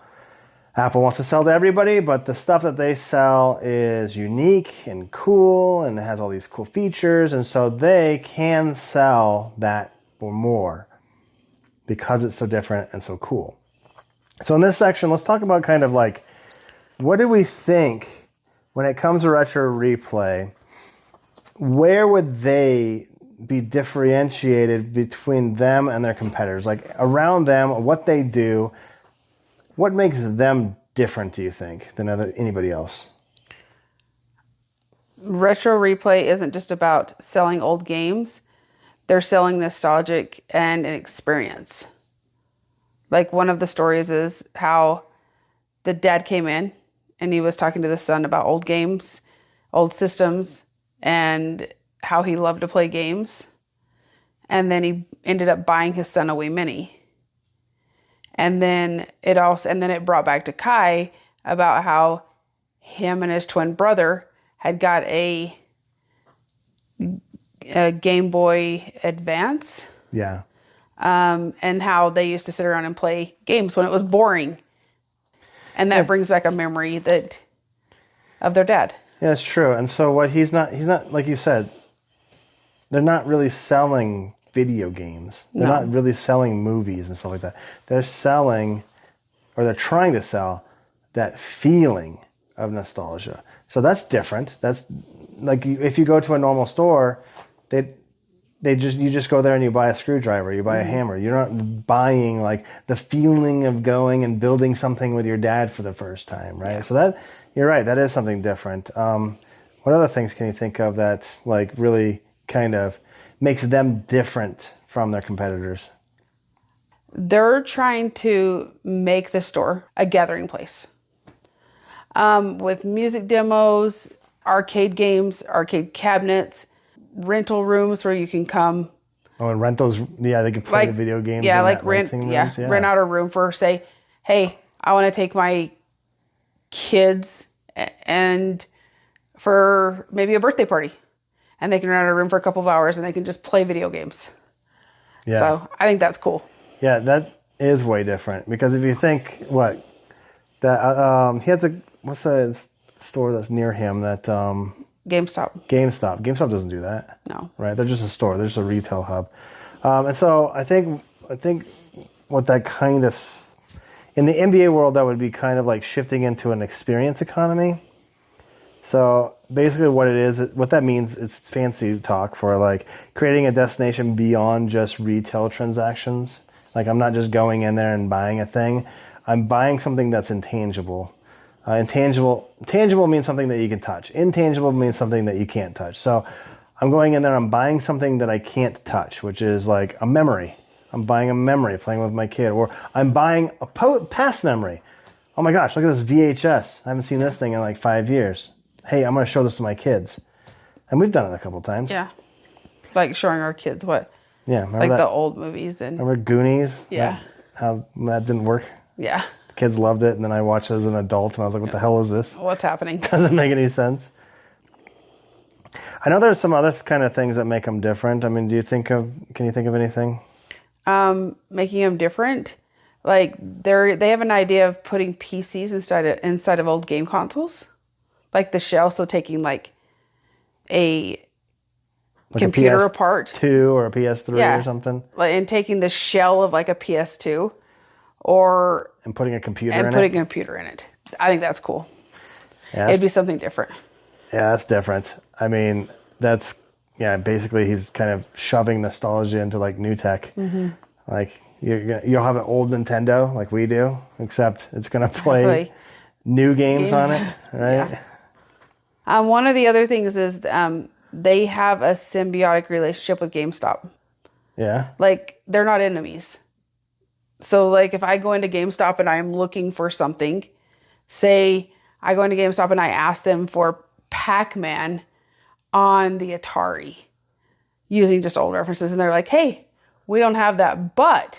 Apple wants to sell to everybody, but the stuff that they sell is unique and cool and it has all these cool features. And so they can sell that for more because it's so different and so cool. So in this section, let's talk about kind of like, what do we think when it comes to retro replay? Where would they be differentiated between them and their competitors? Like around them, what they do, what makes them different, do you think, than anybody else? Retro replay isn't just about selling old games. They're selling nostalgic and an experience. Like one of the stories is how the dad came in and he was talking to the son about old games, old systems, and how he loved to play games. And then he ended up buying his son a Wii Mini. And then it brought back to Kai about how him and his twin brother had got a Game Boy Advance. Yeah. And how they used to sit around and play games when it was boring. And that brings back a memory of their dad. Yeah, it's true. And so what he's not like you said, they're not really selling video games. They're not really selling movies and stuff like that. They're selling, or they're trying to sell, that feeling of nostalgia. So that's different. That's like if you go to a normal store, you just go there and you buy a screwdriver, you buy a hammer. You're not buying like the feeling of going and building something with your dad for the first time, right? Yeah. So you're right, that is something different. What other things can you think of that like really kind of makes them different from their competitors? They're trying to make the store a gathering place. With music demos, arcade games, arcade cabinets, rental rooms where you can come. Oh, and rentals, yeah, they can play the video games. Yeah, like rent out a room for, say, hey, I want to take my kids and for maybe a birthday party. And they can rent out a room for a couple of hours and they can just play video games. Yeah. So I think that's cool. Yeah, that is way different because if you think he has what's the store that's near him that GameStop. GameStop doesn't do that. No. Right? They're just a store. They're just a retail hub. And so I think what that kind of in the NBA world that would be kind of like shifting into an experience economy. So basically what that means, it's fancy talk for like creating a destination beyond just retail transactions. Like I'm not just going in there and buying a thing. I'm buying something that's intangible. Tangible means something that you can touch. Intangible means something that you can't touch. So I'm going in there, I'm buying something that I can't touch, which is like a memory. I'm buying a memory playing with my kid. Or I'm buying a past memory. Oh my gosh, look at this VHS. I haven't seen this thing in like 5 years. Hey, I'm going to show this to my kids. And we've done it a couple times. Yeah. Like showing our kids what? Yeah. Like the old movies. Remember Goonies? Yeah. How that didn't work? Yeah. The kids loved it. And then I watched it as an adult and I was like, what the hell is this? What's happening? Doesn't make any sense. I know there's some other kind of things that make them different. I mean, can you think of anything? Making them different? Like they have an idea of putting PCs inside of old game consoles. like the shell. So taking like a Like computer a apart. PS2 or a PS3 Yeah. or something, Like, and taking the shell of like a PS2 or and putting a computer and in putting it. a computer in it. I think that's cool. Yeah, It'd be something different. yeah, that's different. I mean, that's yeah. Basically, he's kind of shoving nostalgia into like new tech. Like you'll have an old Nintendo like we do, except it's gonna play new games on it, right? Yeah. One of the other things is they have a symbiotic relationship with GameStop. Yeah. Like they're not enemies. So like if I go into GameStop and I'm looking for something, say I go into GameStop and I ask them for Pac-Man on the Atari using just old references, and they're like, hey, we don't have that, but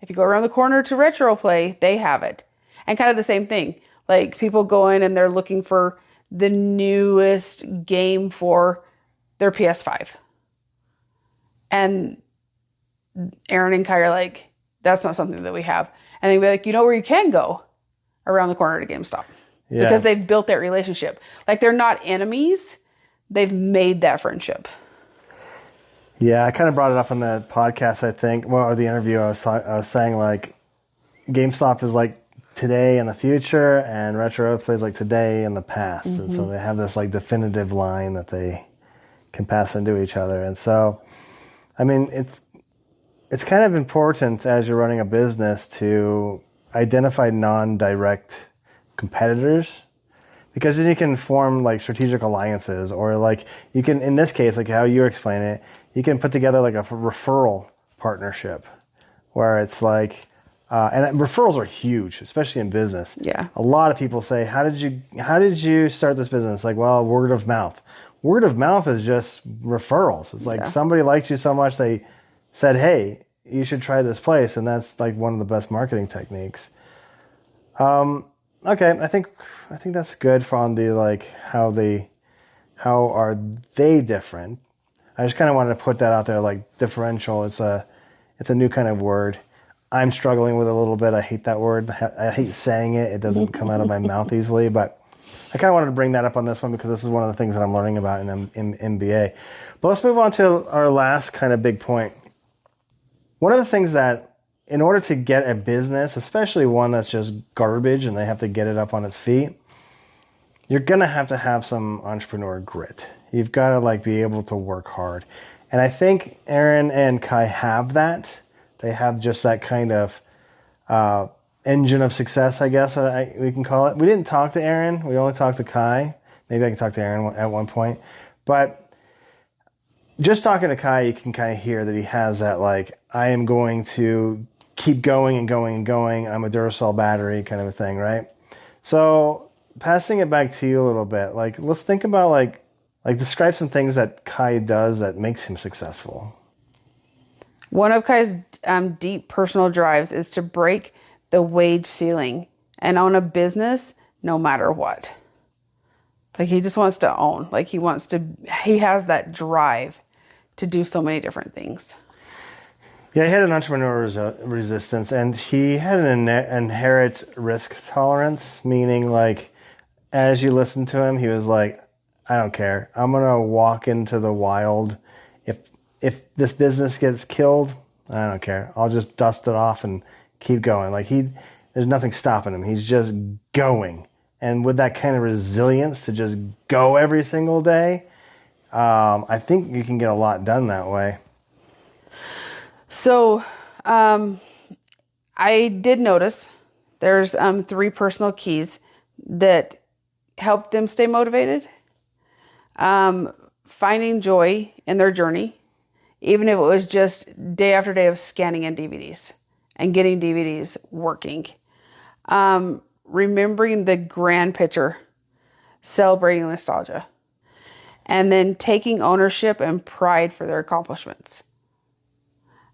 if you go around the corner to Retro Play, they have it. And kind of the same thing. Like people go in and they're looking for the newest game for their PS5. And Aaron and Kai are like, that's not something that we have. And they'd be like, you know where you can go? Around the corner to GameStop. Yeah. Because they've built that relationship. Like they're not enemies. They've made that friendship. Yeah, I kind of brought it up on the podcast, I think, well, or the interview. I was saying like GameStop is like today and the future, and Retro plays like today and the past. And so they have this like definitive line that they can pass into each other. And so, I mean, it's kind of important as you're running a business to identify non-direct competitors, because then you can form like strategic alliances, or like you can, in this case, like how you explain it, you can put together like a referral partnership where it's like, and referrals are huge, especially in business. Yeah. A lot of people say, how did you start this business? Like, well, word of mouth. Word of mouth is just referrals. It's like somebody liked you so much they said, hey, you should try this place, and that's like one of the best marketing techniques. Okay, I think that's good for on the like how are they different. I just kind of wanted to put that out there, like differential. It's a new kind of word. I'm struggling with it a little bit. I hate that word. I hate saying it. It doesn't come out of my mouth easily, but I kind of wanted to bring that up on this one because this is one of the things that I'm learning about in MBA. But let's move on to our last kind of big point. One of the things that, in order to get a business, especially one that's just garbage and they have to get it up on its feet, you're going to have some entrepreneur grit. You've got to like be able to work hard. And I think Aaron and Kai have that. They have just that kind of engine of success, I guess we can call it. We didn't talk to Aaron. We only talked to Kai. Maybe I can talk to Aaron at one point. But just talking to Kai, you can kind of hear that he has that like, I am going to keep going and going and going. I'm a Duracell battery kind of a thing, right? So passing it back to you a little bit, like let's think about like describe some things that Kai does that makes him successful. One of Kai's deep personal drives is to break the wage ceiling and own a business no matter what. Like he just wants to own. Like he has that drive to do so many different things. Yeah, he had an entrepreneurial resistance, and he had an inherent risk tolerance, meaning like as you listen to him, he was like, I don't care. I'm going to walk into the wild. If this business gets killed, I don't care. I'll just dust it off and keep going. Like there's nothing stopping him. He's just going. And with that kind of resilience to just go every single day, I think you can get a lot done that way. So, I did notice there's 3 personal keys that help them stay motivated. Finding joy in their journey, even if it was just day after day of scanning in DVDs and getting DVDs working. Remembering the grand picture, celebrating nostalgia, and then taking ownership and pride for their accomplishments.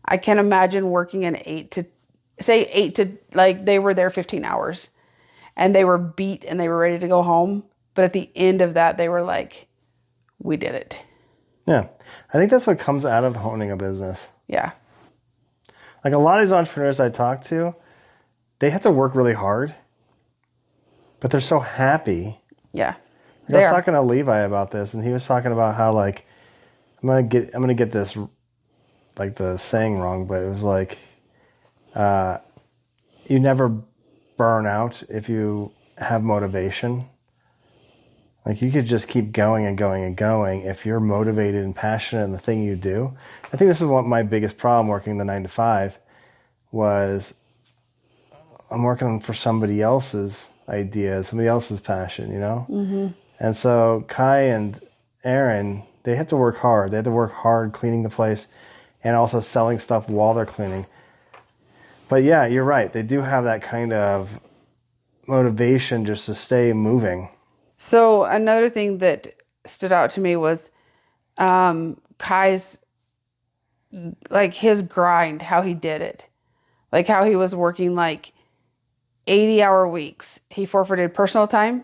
I can imagine working an 8 to like they were there 15 hours and they were beat and they were ready to go home. But at the end of that, they were like, we did it. Yeah. I think that's what comes out of owning a business. Yeah. Like a lot of these entrepreneurs I talk to, they have to work really hard, but they're so happy. Yeah. I was talking to Levi about this, and he was talking about how like I'm gonna get this like the saying wrong, but it was like you never burn out if you have motivation. Like you could just keep going and going and going if you're motivated and passionate in the thing you do. I think this is what my biggest problem working the 9 to 5 was. I'm working for somebody else's idea, somebody else's passion, you know? Mm-hmm. And so Kai and Aaron, they have to work hard. They have to work hard cleaning the place and also selling stuff while they're cleaning. But yeah, you're right. They do have that kind of motivation just to stay moving. So another thing that stood out to me was Kai's, like his grind, how he did it. Like how he was working like 80-hour weeks. He forfeited personal time.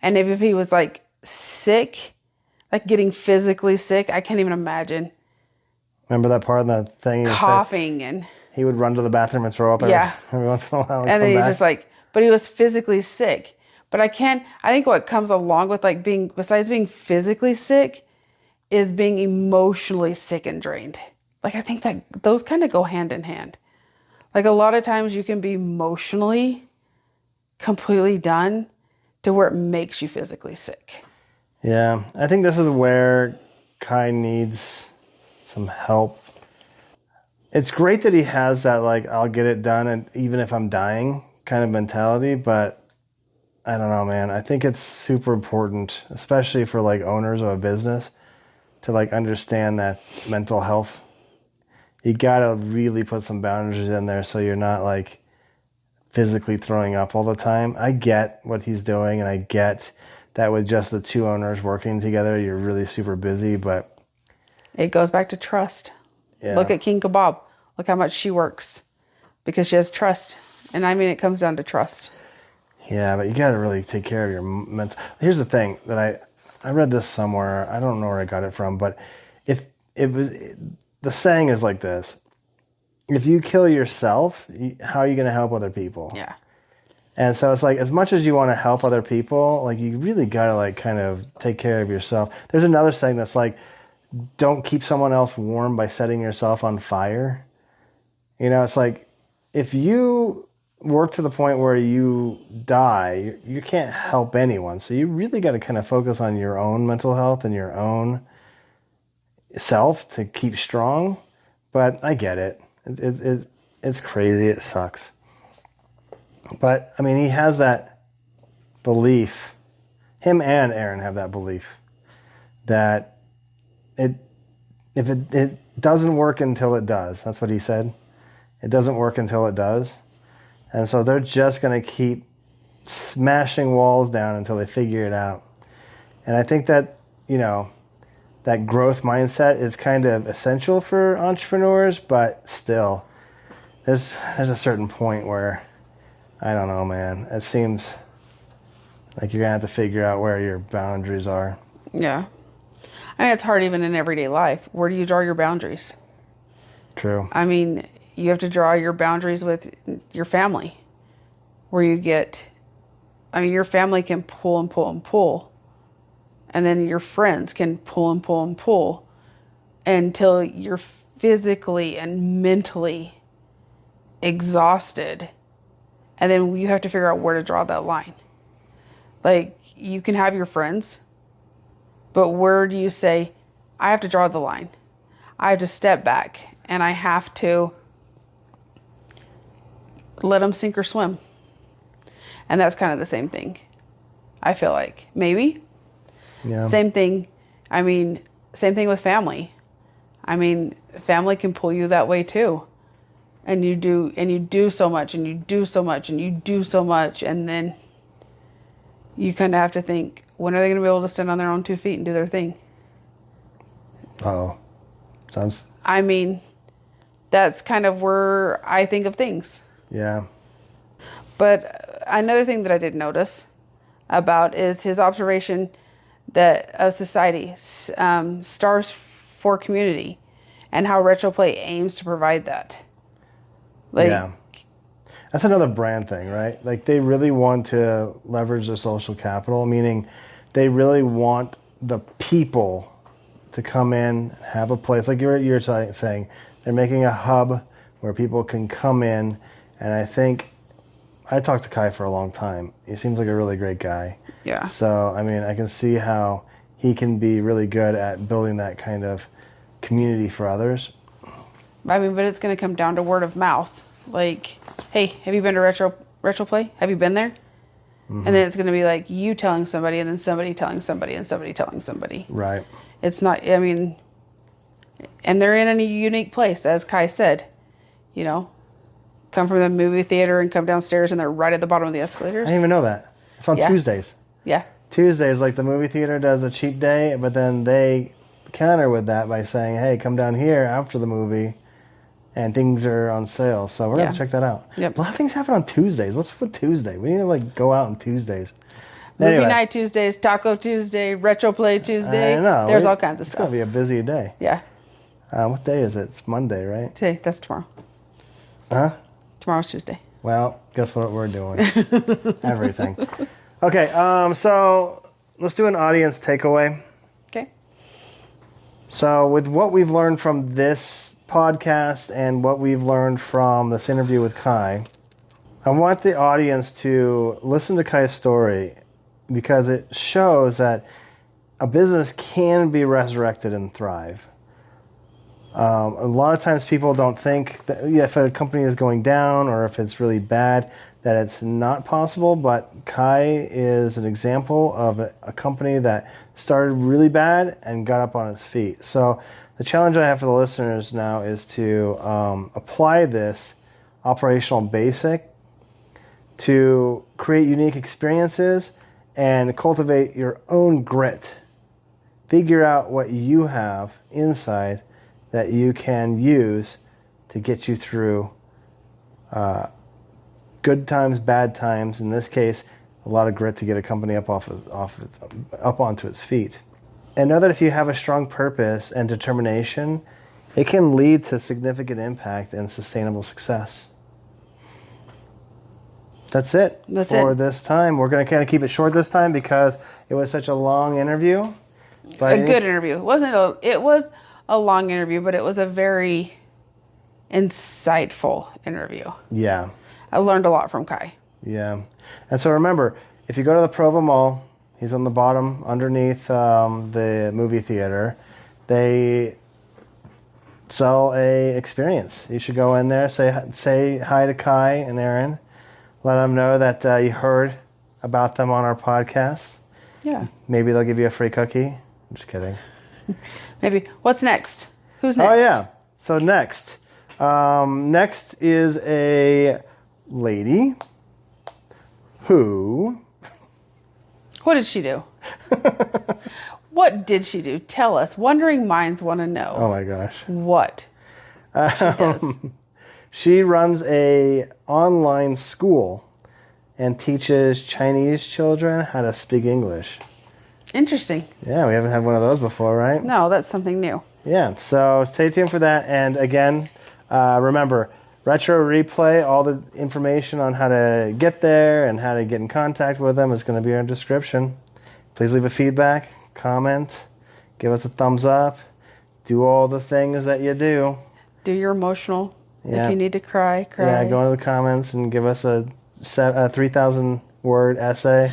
And if he was like sick, like getting physically sick, I can't even imagine. Remember that part of the thing? Coughing and he would run to the bathroom and throw up every once in a while. And then he's just like, but he was physically sick. But I think what comes along with like besides being physically sick is being emotionally sick and drained. Like I think that those kind of go hand in hand. Like a lot of times you can be emotionally completely done to where it makes you physically sick. Yeah, I think this is where Kai needs some help. It's great that he has that like I'll get it done and even if I'm dying kind of mentality, but I don't know, man. I think it's super important, especially for like owners of a business, to like understand that mental health. You gotta really put some boundaries in there so you're not like physically throwing up all the time. I get what he's doing, and I get that with just the two owners working together, you're really super busy, but it goes back to trust. Yeah. Look at King Kebab. Look how much she works because she has trust. And I mean, it comes down to trust. Yeah, but you got to really take care of your mental. Here's the thing that I read this somewhere. I don't know where I got it from, but if it was, the saying is like this: if you kill yourself, how are you going to help other people? Yeah. And so it's like, as much as you want to help other people, like you really got to like kind of take care of yourself. There's another saying that's like, don't keep someone else warm by setting yourself on fire. You know, it's like if you work to the point where you die, you can't help anyone. So you really got to kind of focus on your own mental health and your own self to keep strong. But I get it. It's crazy. It sucks. But I mean, he has that belief. Him and Aaron have that belief that it doesn't work until it does. That's what he said. It doesn't work until it does. And so they're just going to keep smashing walls down until they figure it out. And I think that, you know, that growth mindset is kind of essential for entrepreneurs, but still, there's a certain point where, I don't know, man, it seems like you're going to have to figure out where your boundaries are. Yeah. I mean, it's hard even in everyday life. Where do you draw your boundaries? True. I mean, you have to draw your boundaries with your family. Where you get, I mean, your family can pull and pull and pull. And then your friends can pull and pull and pull until you're physically and mentally exhausted. And then you have to figure out where to draw that line. Like, you can have your friends, but where do you say, I have to draw the line? I have to step back and I have to let them sink or swim. And that's kind of the same thing, I feel like. Maybe. Yeah. Same thing. I mean, same thing with family. I mean, family can pull you that way too. And you do so much and you do so much and you do so much. And then you kind of have to think, when are they going to be able to stand on their own 2 feet and do their thing? Oh, sounds. I mean, that's kind of where I think of things. Yeah. But another thing that I did notice about is his observation that of society stars for community and how Retroplay aims to provide that. Like, yeah. That's another brand thing, right? Like they really want to leverage their social capital, meaning they really want the people to come in, have a place. Like you're saying, they're making a hub where people can come in. And I think, I talked to Kai for a long time. He seems like a really great guy. Yeah. So, I mean, I can see how he can be really good at building that kind of community for others. I mean, but it's going to come down to word of mouth. Like, hey, have you been to Retro Play? Have you been there? And then it's going to be like you telling somebody, and then somebody telling somebody, and somebody telling somebody. Right. It's not, I mean, and they're in a unique place, as Kai said. You know, come from the movie theater and come downstairs, and they're right at the bottom of the escalators. I didn't even know that. It's on Tuesdays. Yeah. Tuesdays, like the movie theater does a cheap day, but then they counter with that by saying, hey, come down here after the movie, and things are on sale. So we're going to check that out. Yep. A lot of things happen on Tuesdays. What's with Tuesday? We need to like go out on Tuesdays. Movie Anyway, night Tuesdays, Taco Tuesday, Retro Play Tuesday. I know. There's all kinds of It's stuff. going to be a busy day. Yeah. What day is it? It's Monday, right? Today, that's tomorrow. Huh? Tomorrow's Tuesday. Well, guess what we're doing? Everything. Okay, so let's do an audience takeaway. Okay. So with what we've learned from this podcast and what we've learned from this interview with Kai, I want the audience to listen to Kai's story because it shows that a business can be resurrected and thrive. A lot of times people don't think that if a company is going down or if it's really bad, that it's not possible, but Kai is an example of a company that started really bad and got up on its feet. So the challenge I have for the listeners now is to apply this operational basic to create unique experiences and cultivate your own grit. Figure out what you have inside that you can use to get you through good times, bad times. In this case, a lot of grit to get a company up onto its feet. And know that if you have a strong purpose and determination, it can lead to significant impact and sustainable success. That's it for this time. We're going to kind of keep it short this time because it was such a long interview. But A good interview. It was a long interview, but it was a very insightful interview. Yeah. I learned a lot from Kai. Yeah. And so remember, if you go to the Provo Mall, he's on the bottom underneath the movie theater, they sell a experience. You should go in there, say hi to Kai and Aaron. Let them know that you heard about them on our podcast. Yeah. Maybe they'll give you a free cookie. I'm just kidding. Maybe. What's next? Who's next? Oh, yeah. So next. Next is a lady who... What did she do? What did she do? Tell us. Wondering minds want to know. Oh, my gosh. What she does. She runs a online school and teaches Chinese children how to speak English. Interesting. Yeah, we haven't had one of those before, right? No, that's something new. Yeah, so stay tuned for that. And again, remember, Retro Replay, all the information on how to get there and how to get in contact with them is going to be in our description. Please leave a feedback, comment, give us a thumbs up, do all the things that you do. Do your emotional. Yeah. If you need to cry, cry. Yeah, go into the comments and give us a 3,000-word essay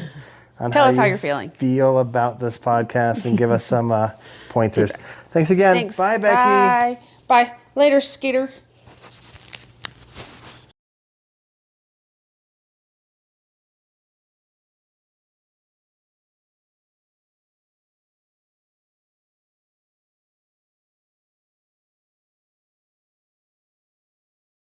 on Tell us how you're feeling. Feel about this podcast and give us some pointers. Thanks again. Thanks. Bye, Becky. Bye. Bye. Later, Skeeter.